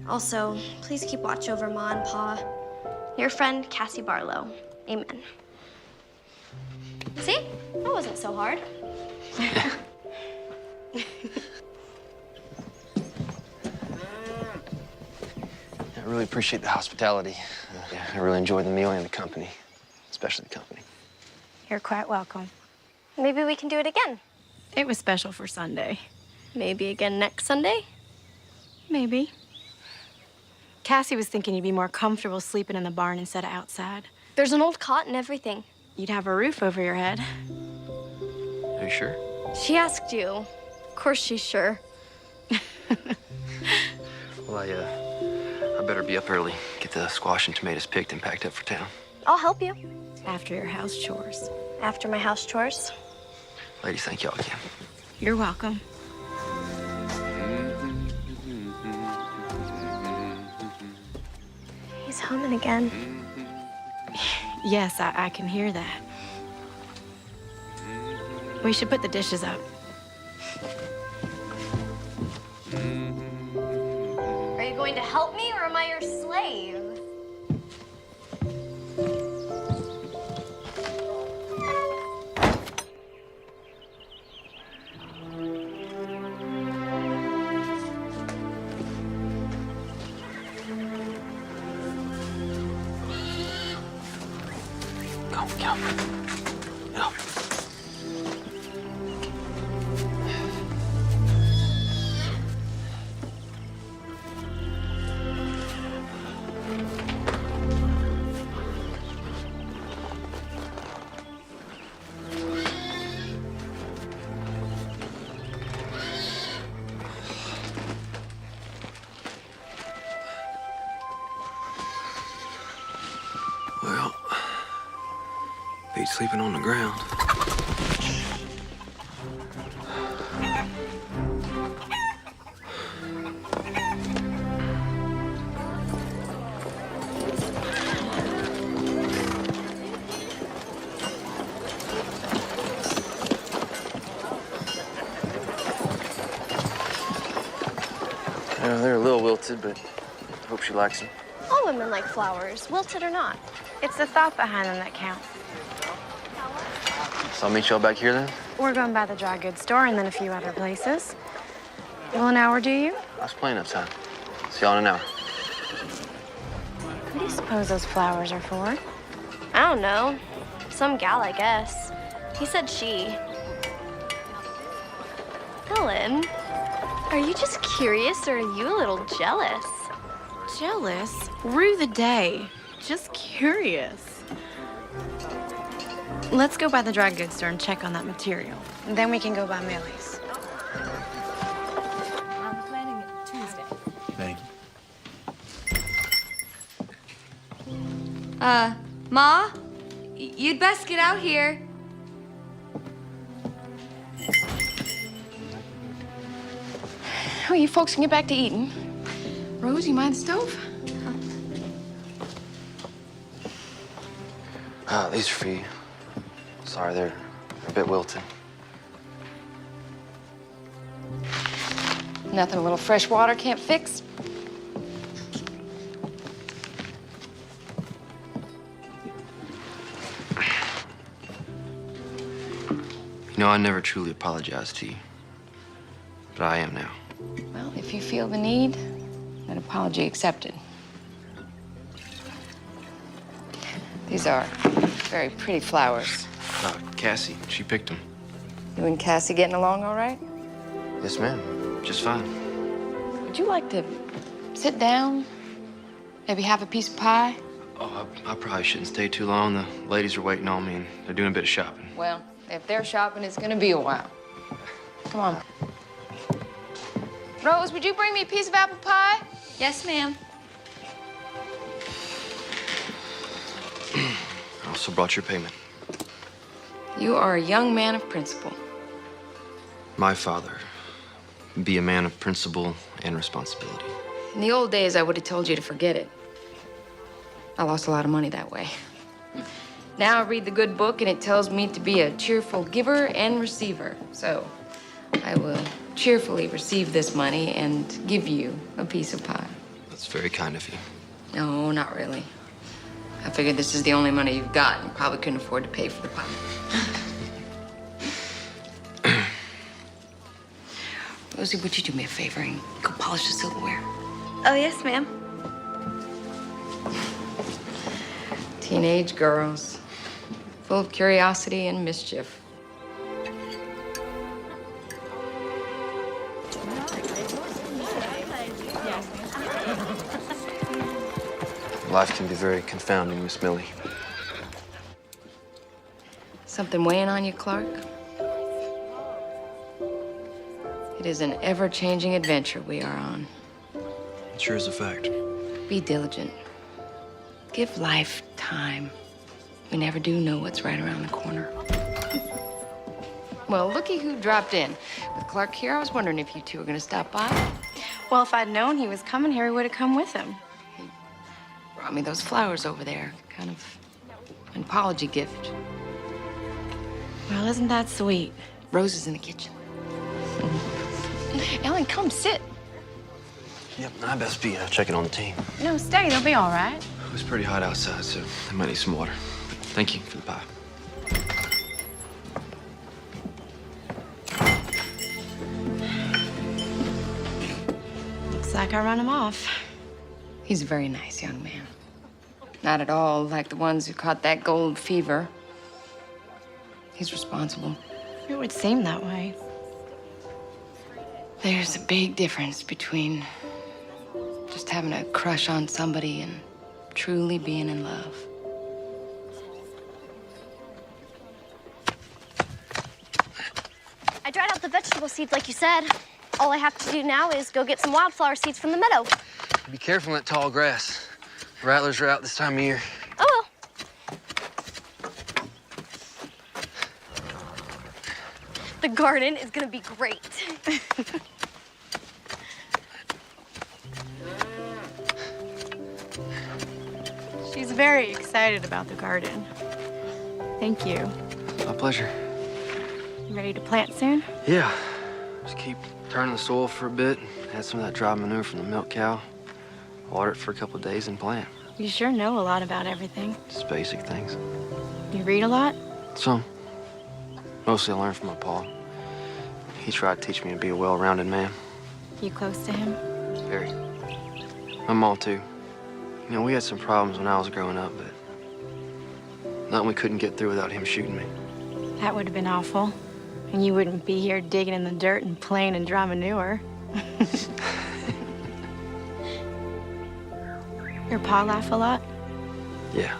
Also, please keep watch over Ma and Pa. Your friend, Cassie Barlow. Amen. See? That wasn't so hard. I really appreciate the hospitality. Yeah, I really enjoyed the meal and the company, especially the company. You're quite welcome. Maybe we can do it again. It was special for Sunday. Maybe again next Sunday? Maybe. Cassie was thinking you'd be more comfortable sleeping in the barn instead of outside. There's an old cot and everything. You'd have a roof over your head. Are you sure? She asked you. Of course she's sure. Well, I better be up early, get the squash and tomatoes picked and packed up for town. I'll help you. After your house chores. After my house chores. Ladies, thank y'all again. You're welcome. He's humming again. Yes, I can hear that. We should put the dishes up. Are you going to help me or am I your slave? Go. Well, beat sleeping on the ground. They're a little wilted, but I hope she likes them. All women like flowers, wilted or not. It's the thought behind them that counts. So I'll meet y'all back here then? We're going by the dry goods store and then a few other places. Will an hour do you? That's plenty of time. See y'all in an hour. What do you suppose those flowers are for? I don't know. Some gal, I guess. He said she. Helen, are you just curious or are you a little jealous? Jealous? Rue the day. Just curious. Let's go by the dry goods store and check on that material. And then we can go by Millie's. I'm planning it Tuesday. Thank you. Ma? You'd best get out here. Oh, you folks can get back to eating. Rose, you mind the stove? These are for you. Sorry, they're a bit wilted. Nothing a little fresh water can't fix. You know, I never truly apologized to you. But I am now. Well, if you feel the need, an apology accepted. These are very pretty flowers. Cassie, she picked them. You and Cassie getting along all right? Yes, ma'am. Just fine. Would you like to sit down? Maybe have a piece of pie? Oh, I probably shouldn't stay too long. The ladies are waiting on me, and they're doing a bit of shopping. Well, if they're shopping, it's gonna be a while. Come on. Rose, would you bring me a piece of apple pie? Yes, ma'am. I also brought your payment. You are a young man of principle. My father, be a man of principle and responsibility. In the old days, I would have told you to forget it. I lost a lot of money that way. Now I read the good book, and it tells me to be a cheerful giver and receiver. So I will cheerfully receive this money and give you a piece of pie. That's very kind of you. No, not really. I figured this is the only money you've got, and you probably couldn't afford to pay for the pie. Rosie, would you do me a favor and go polish the silverware? Oh, yes, ma'am. Teenage girls, full of curiosity and mischief. Life can be very confounding, Miss Millie. Something weighing on you, Clark? It is an ever-changing adventure we are on. It sure is a fact. Be diligent. Give life time. We never do know what's right around the corner. Well, looky who dropped in. With Clark here, I was wondering if you two were gonna stop by. Well, if I'd known he was coming here, we would have come with him. Brought me those flowers over there. Kind of an apology gift. Well, isn't that sweet? Rose is in the kitchen. Ellen, come sit. Yep, I best be checking on the team. No, stay. They'll be all right. It was pretty hot outside, so I might need some water. Thank you for the pie. Looks like I run him off. He's a very nice young man. Not at all like the ones who caught that gold fever. He's responsible. It would seem that way. There's a big difference between just having a crush on somebody and truly being in love. I dried out the vegetable seeds like you said. All I have to do now is go get some wildflower seeds from the meadow. Be careful in that tall grass. Rattlers are out this time of year. Oh, well. The garden is gonna be great. She's very excited about the garden. Thank you. My pleasure. You ready to plant soon? Yeah. Just keep turning the soil for a bit. Add some of that dry manure from the milk cow. Water it for a couple of days and plant. You sure know a lot about everything. Just basic things. You read a lot? Some. Mostly I learned from my pa. He tried to teach me to be a well-rounded man. You close to him? Very. My mom, too. You know, we had some problems when I was growing up, but nothing we couldn't get through without him shooting me. That would have been awful. And you wouldn't be here digging in the dirt and playing in dry manure. Your pa laugh a lot? Yeah.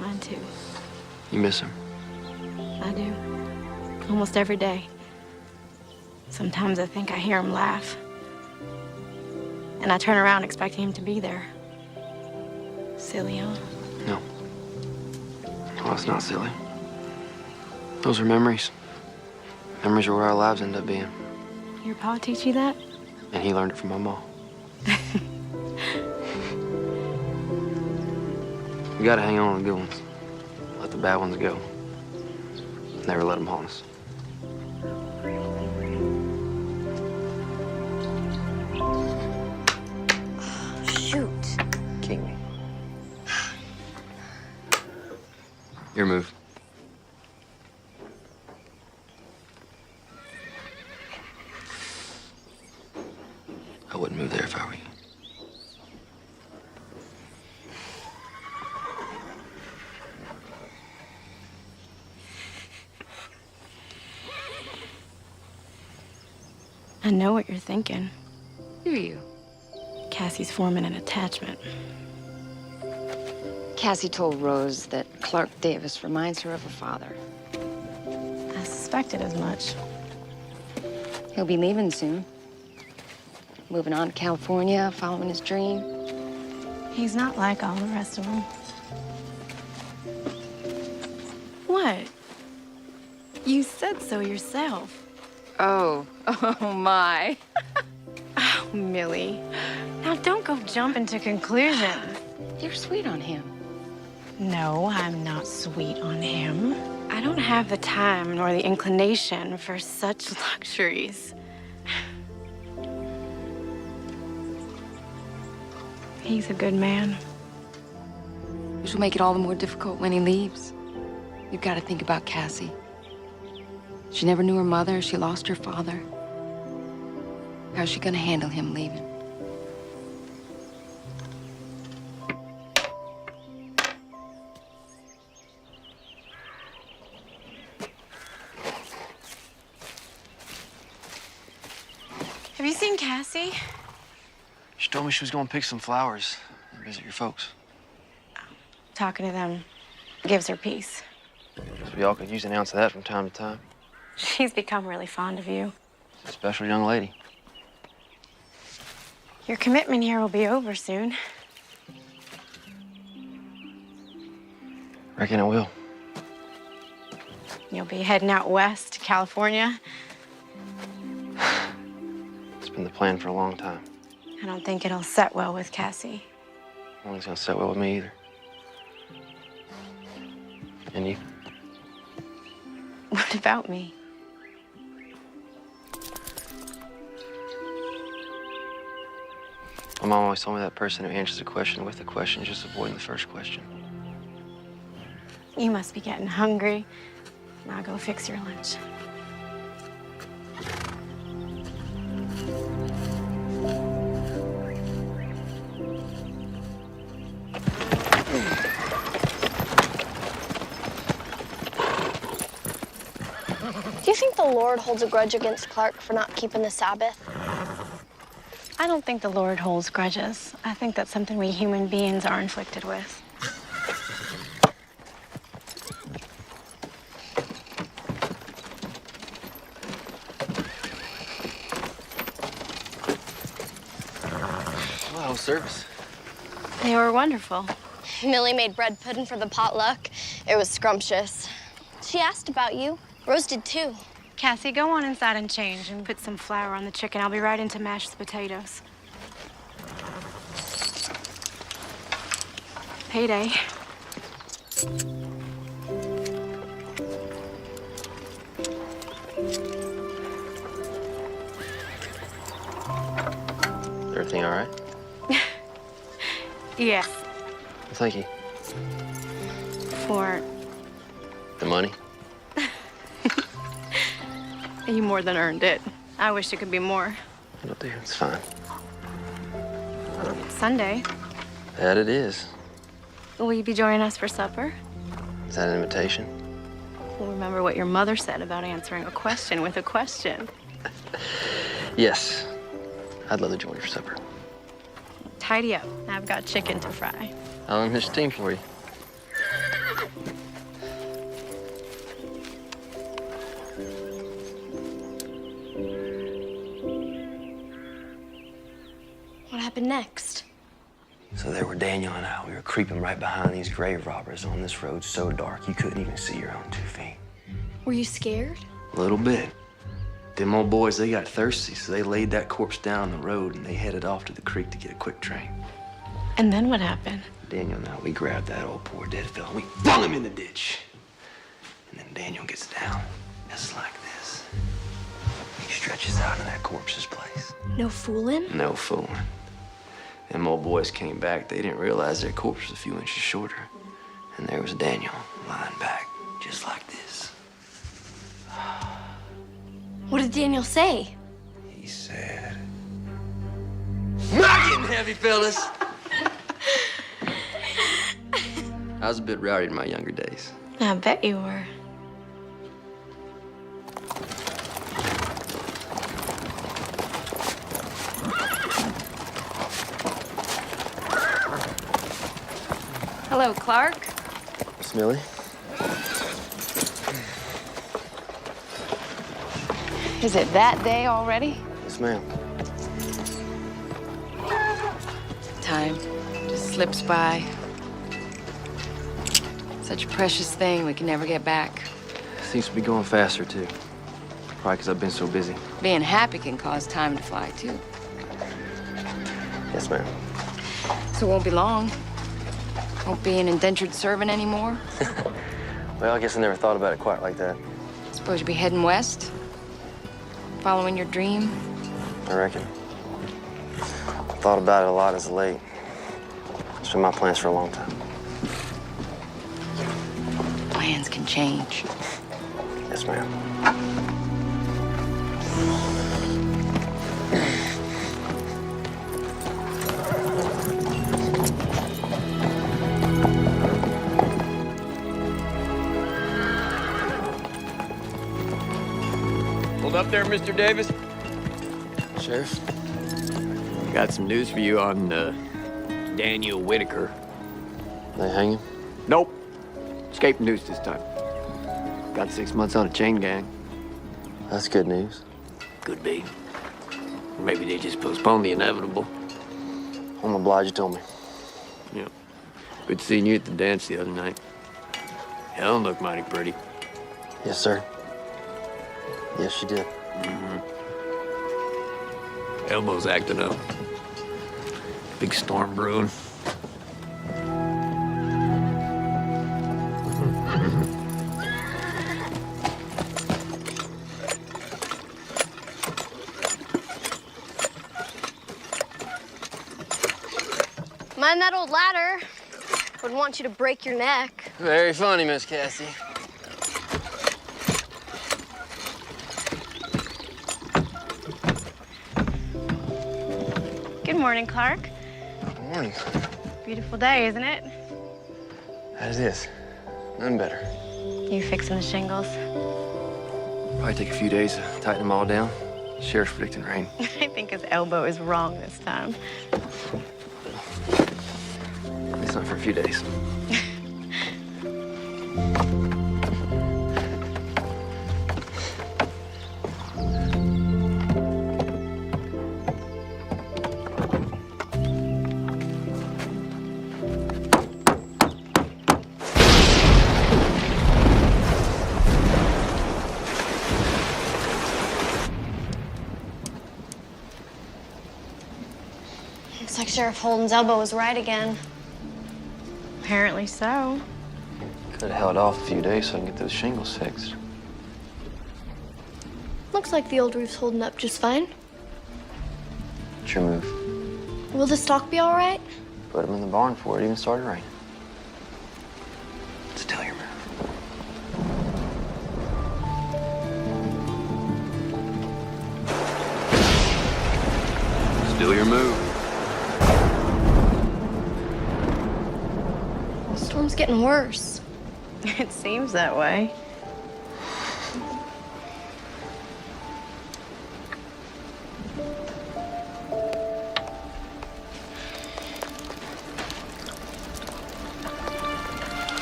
Mine too. You miss him? I do. Almost every day. Sometimes I think I hear him laugh. And I turn around expecting him to be there. Silly, huh? No. Well, it's not silly. Those are memories. Memories are where our lives end up being. Your pa teach you that? And he learned it from my mom. We gotta hang on to the good ones. Let the bad ones go. Never let them haunt us. Shoot. King me. Your move. I wouldn't move there if I were you. I know what you're thinking. Do you? Cassie's forming an attachment. Cassie told Rose that Clark Davis reminds her of her father. I suspected as much. He'll be leaving soon. Moving on to California, following his dream. He's not like all the rest of them. What? You said so yourself. Oh my. Oh, Millie. Now don't go jumping to conclusions. You're sweet on him. No, I'm not sweet on him. I don't have the time nor the inclination for such luxuries. He's a good man. Which will make it all the more difficult when he leaves. You've got to think about Cassie. She never knew her mother. She lost her father. How's she gonna handle him leaving? Have you seen Cassie? She told me she was going to pick some flowers and visit your folks. Talking to them gives her peace. So we all could use an ounce of that from time to time. She's become really fond of you. She's a special young lady. Your commitment here will be over soon. Reckon it will. You'll be heading out west to California. It's been the plan for a long time. I don't think it'll set well with Cassie. I don't think it's gonna sit well with me either. And you? What about me? My mom always told me that person who answers a question with a question is just avoiding the first question. You must be getting hungry. I'll go fix your lunch. Do you think the Lord holds a grudge against Clark for not keeping the Sabbath? I don't think the Lord holds grudges. I think that's something we human beings are inflicted with. Well, how was service? They were wonderful. Millie made bread pudding for the potluck. It was scrumptious. She asked about you. Rose did too. Cassie, go on inside and change and put some flour on the chicken. I'll be right in to mash the potatoes. Payday. Everything all right? Yes. Thank you. For The money? you more than earned it. I wish it could be more. It'll do. It's fine. It's Sunday. That it is. Will you be joining us for supper? Is that an invitation? Well, remember what your mother said about answering a question with a question. Yes. I'd love to join you for supper. Tidy up. I've got chicken to fry. I'll enlist your team for you. What happened next? So there were Daniel and I. We were creeping right behind these grave robbers on this road so dark you couldn't even see your own 2 feet. Were you scared? A little bit. Them old boys, they got thirsty, so they laid that corpse down on the road and they headed off to the creek to get a quick train. And then what happened? Daniel and I, we grabbed that old poor dead fella and we flung him in the ditch. And then Daniel gets down, just like this. He stretches out in that corpse's place. No fooling? No fooling. Them old boys came back. They didn't realize their corpse was a few inches shorter. And there was Daniel lying back, just like this. What did Daniel say? He said, "Not getting heavy, fellas." I was a bit rowdy in my younger days. I bet you were. Hello, Clark. Miss Millie? Is it that day already? Yes, ma'am. Time just slips by. Such a precious thing we can never get back. Seems to be going faster, too. Probably because I've been so busy. Being happy can cause time to fly, too. Yes, ma'am. So it won't be long. Won't be an indentured servant anymore. Well, I guess I never thought about it quite like that. Suppose you'll be heading west? Following your dream? I reckon. Thought about it a lot as of late. It's been my plans for a long time. Plans can change. Yes, ma'am. Hold up there, Mr. Davis. Sheriff? Got some news for you on Daniel Whitaker. They hang him? Nope. Escaped news this time. Got 6 months on a chain gang. That's good news. Could be. Or maybe they just postponed the inevitable. I'm obliged you told me. Yeah. Good seeing you at the dance the other night. Helen looked mighty pretty. Yes, sir. Yes, she did. Elbow's acting up. Big storm brewing. Mind that old ladder. Wouldn't want you to break your neck. Very funny, Miss Cassie. Good morning, Clark. Good morning. Beautiful day, isn't it? That it is. None better. You fixing the shingles? Probably take a few days to tighten them all down. Sheriff's predicting rain. I think his elbow is wrong this time. It's not for a few days. Looks like Sheriff Holden's elbow was right again. Apparently so. Could have held off a few days so I can get those shingles fixed. Looks like the old roof's holding up just fine. What's your move? Will the stock be all right? Put them in the barn before it even started raining. Still your move. Still your move. The storm's getting worse. It seems that way.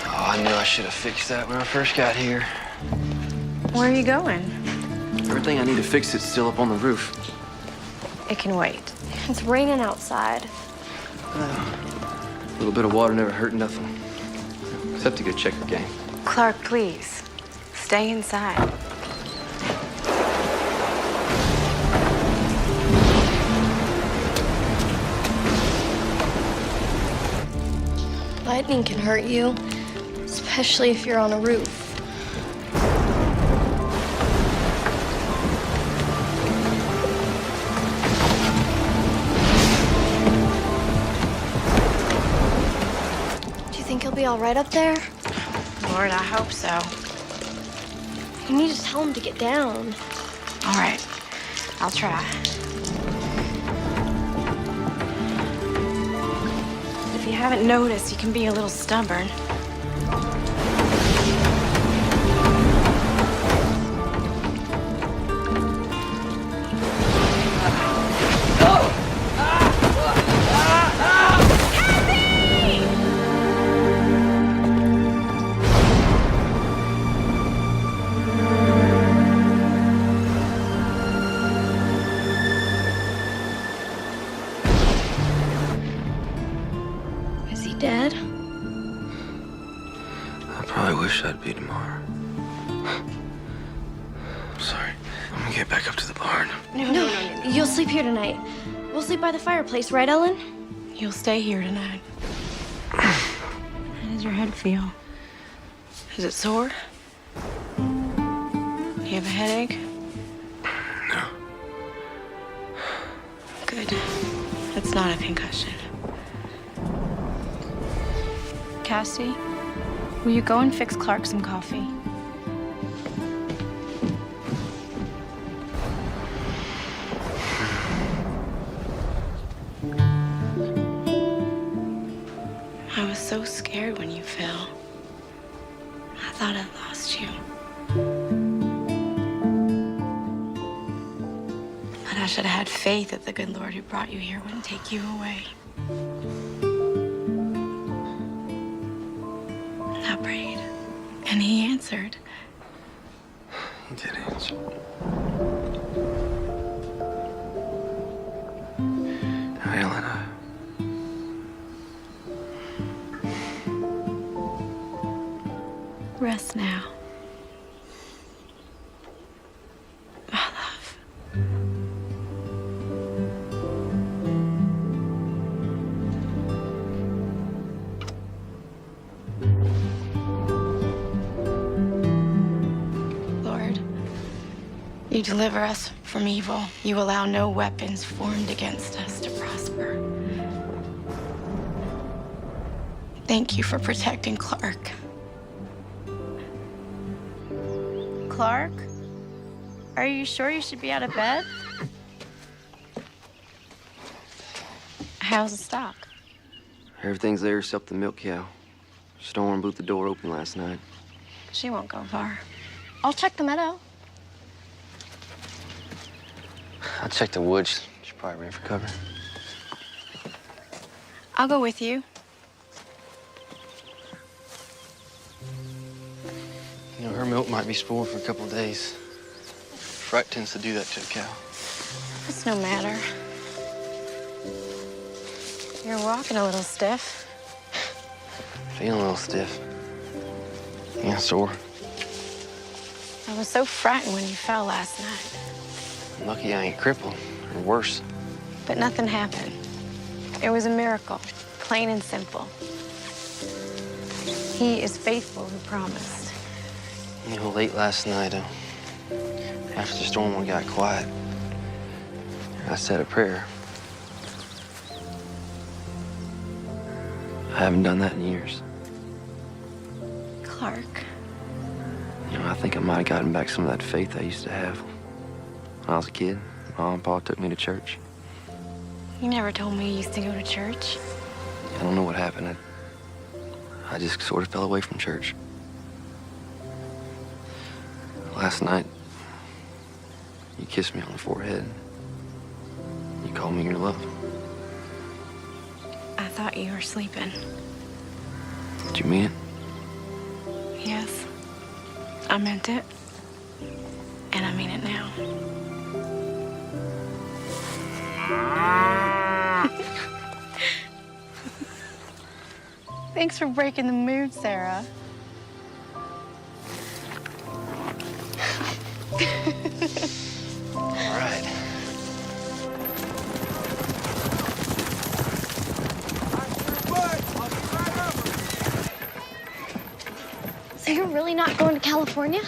Oh, I knew I should have fixed that when I first got here. Where are you going? Everything I need to fix is still up on the roof. It can wait. It's raining outside. A little bit of water never hurt nothing. Except to go check her game. Clark, please. Stay inside. Lightning can hurt you, especially if you're on a roof. Do you think he'll be all right up there? Lord, I hope so. You need to tell him to get down. All right. I'll try. If you haven't noticed, he can be a little stubborn. Is he dead? I probably wish I'd be tomorrow. I'm sorry. I'm gonna get back up to the barn. No. You'll sleep here tonight. We'll sleep by the fireplace, right, Ellen? You'll stay here tonight. How does your head feel? Is it sore? Do you have a headache? No. Good. That's not a concussion. Cassie, will you go and fix Clark some coffee? I was so scared when you fell. I thought I'd lost you. But I should have had faith that the good Lord who brought you here wouldn't take you away. I prayed, and he answered. He did answer. Now, Ellen, Rest now. You deliver us from evil. You allow no weapons formed against us to prosper. Thank you for protecting Clark. Clark? Are you sure you should be out of bed? How's the stock? Everything's there except the milk cow. Storm blew the door open last night. She won't go far. I'll check the meadow. I checked the woods. She probably ran for cover. I'll go with you. You know, her milk might be spoiled for a couple of days. Fright tends to do that to a cow. It's no matter. You're walking a little stiff. Feeling a little stiff. Yeah, sore. I was so frightened when you fell last night. Lucky I ain't crippled, or worse. But nothing happened. It was a miracle, plain and simple. He is faithful who promised. You know, late last night, after the storm got quiet, I said a prayer. I haven't done that in years. Clark. You know, I think I might have gotten back some of that faith I used to have. When I was a kid, Mom and Pa took me to church. You never told me you used to go to church. I don't know what happened. I just sort of fell away from church. Last night, you kissed me on the forehead. You called me your love. I thought you were sleeping. Did you mean it? Yes. I meant it. And I mean it now. Thanks for breaking the mood, Sarah. All right. So you're really not going to California?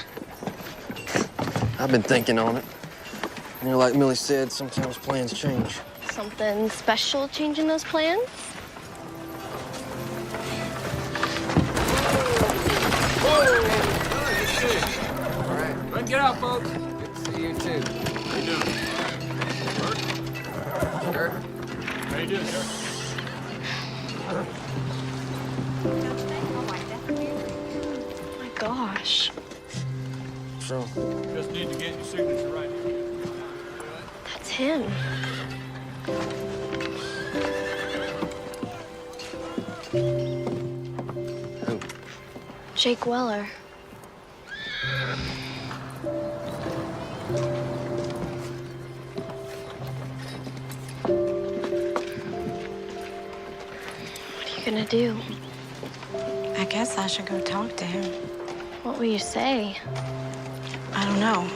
I've been thinking on it. You know, like Millie said, sometimes plans change. Something special changing those plans? All right, run, get out, folks. Good to see you too. How you doing? Work? Sure. How you doing, sir? Oh my gosh. So, Just need to get your signature right here. That's him. who? Jake Weller. What are you gonna do? I guess I should go talk to him. What will you say? I don't know.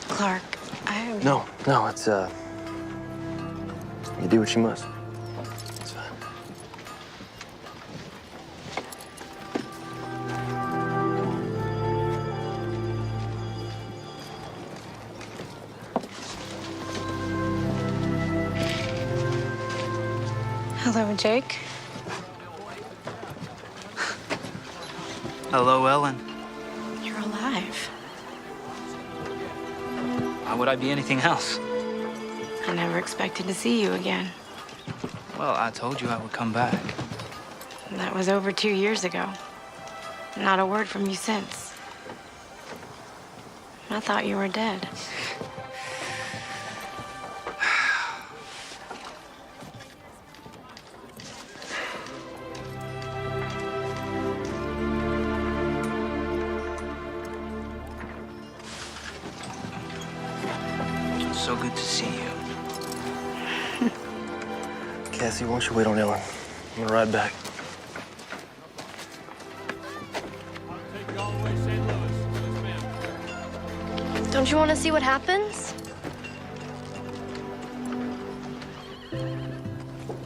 Clark, No, it's, you do what you must. It's fine. Hello, Jake. Hello, Ellen. You're alive. Why would I be anything else? I never expected to see you again. Well, I told you I would come back. That was over 2 years ago. Not a word from you since. I thought you were dead. So good to see you. Cassie, why don't you wait on Ellen? I'm gonna ride back. Take you all the way to St. Louis. Yes, ma'am. Don't you want to see what happens?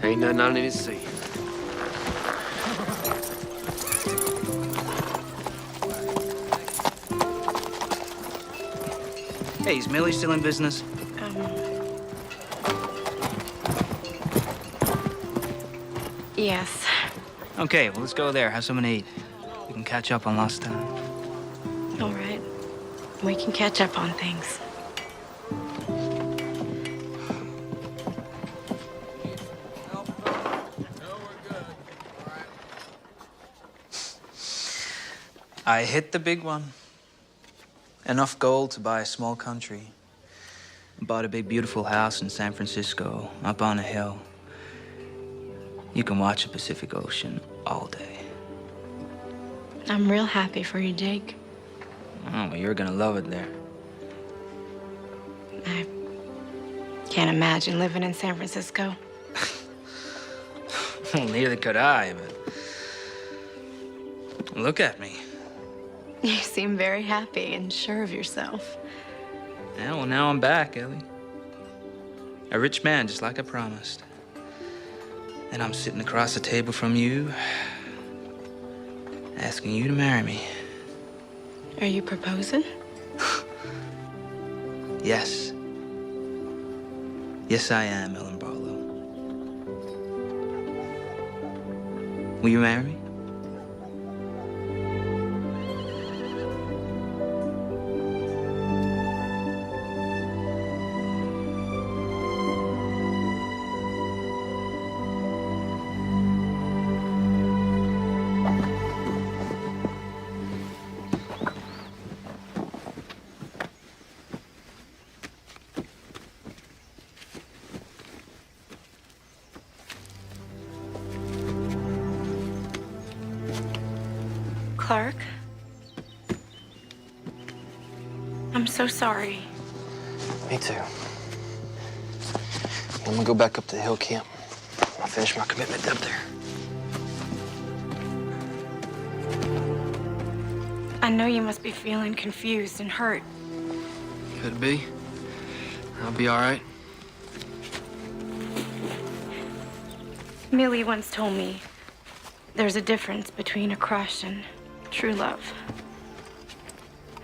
Ain't nothing I need to see. Hey, is Millie still in business? Yes. Okay, well, let's go there, have something to eat. We can catch up on lost time. All right. We can catch up on things. I hit the big one. Enough gold to buy a small country. Bought a big, beautiful house in San Francisco, up on a hill. You can watch the Pacific Ocean all day. I'm real happy for you, Jake. Oh, well, you're gonna love it there. I can't imagine living in San Francisco. Well, neither could I, but... Look at me. You seem very happy and sure of yourself. Yeah, well, now I'm back, Ellie. A rich man, just like I promised. And I'm sitting across the table from you, asking you to marry me. Are you proposing? Yes. Yes, I am, Ellen Barlow. Will you marry me? Clark? I'm so sorry. Me too. I'm gonna go back up to the hill camp. I'll finish my commitment up there. I know you must be feeling confused and hurt. Could be. I'll be all right. Millie once told me there's a difference between a crush and true love.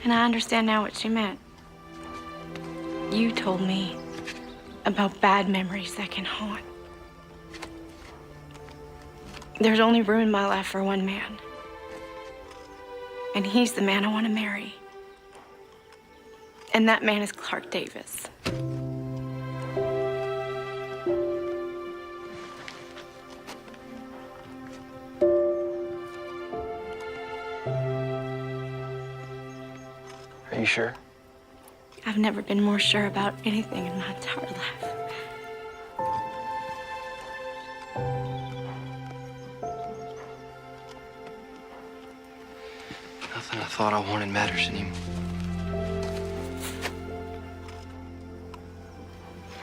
And I understand now what she meant. You told me about bad memories that can haunt. There's only room in my life for one man. And he's the man I want to marry. And that man is Clark Davis. Are you sure? I've never been more sure about anything in my entire life. Nothing I thought I wanted matters anymore.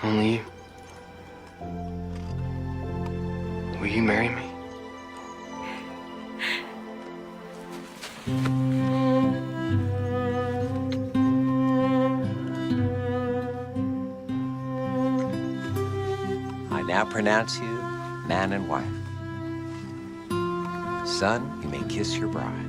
Only you. Will you marry me? I now pronounce you man and wife. Son, you may kiss your bride.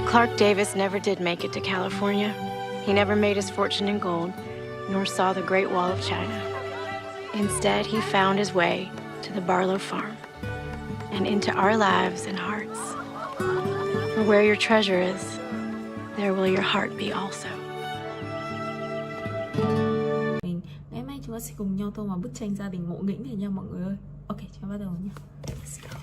Clark Davis never did make it to California. He never made his fortune in gold, nor saw the Great Wall of China. Instead, he found his way to the Barlow farm and into our lives and hearts. For where your treasure is, there will your heart be also. Ngày mai chúng ta sẽ cùng nhau tô vào bức tranh gia đình ngộ nghĩnh này nha mọi người ơi. Ok, chúng ta bắt đầu nha. Let's go.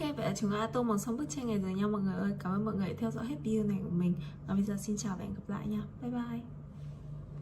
Ok, vậy là chúng ta đã tô màu xong bức tranh này rồi nha mọi người ơi. Cảm ơn mọi người đã theo dõi hết video này của mình. Và bây giờ xin chào và hẹn gặp lại nha. Bye bye.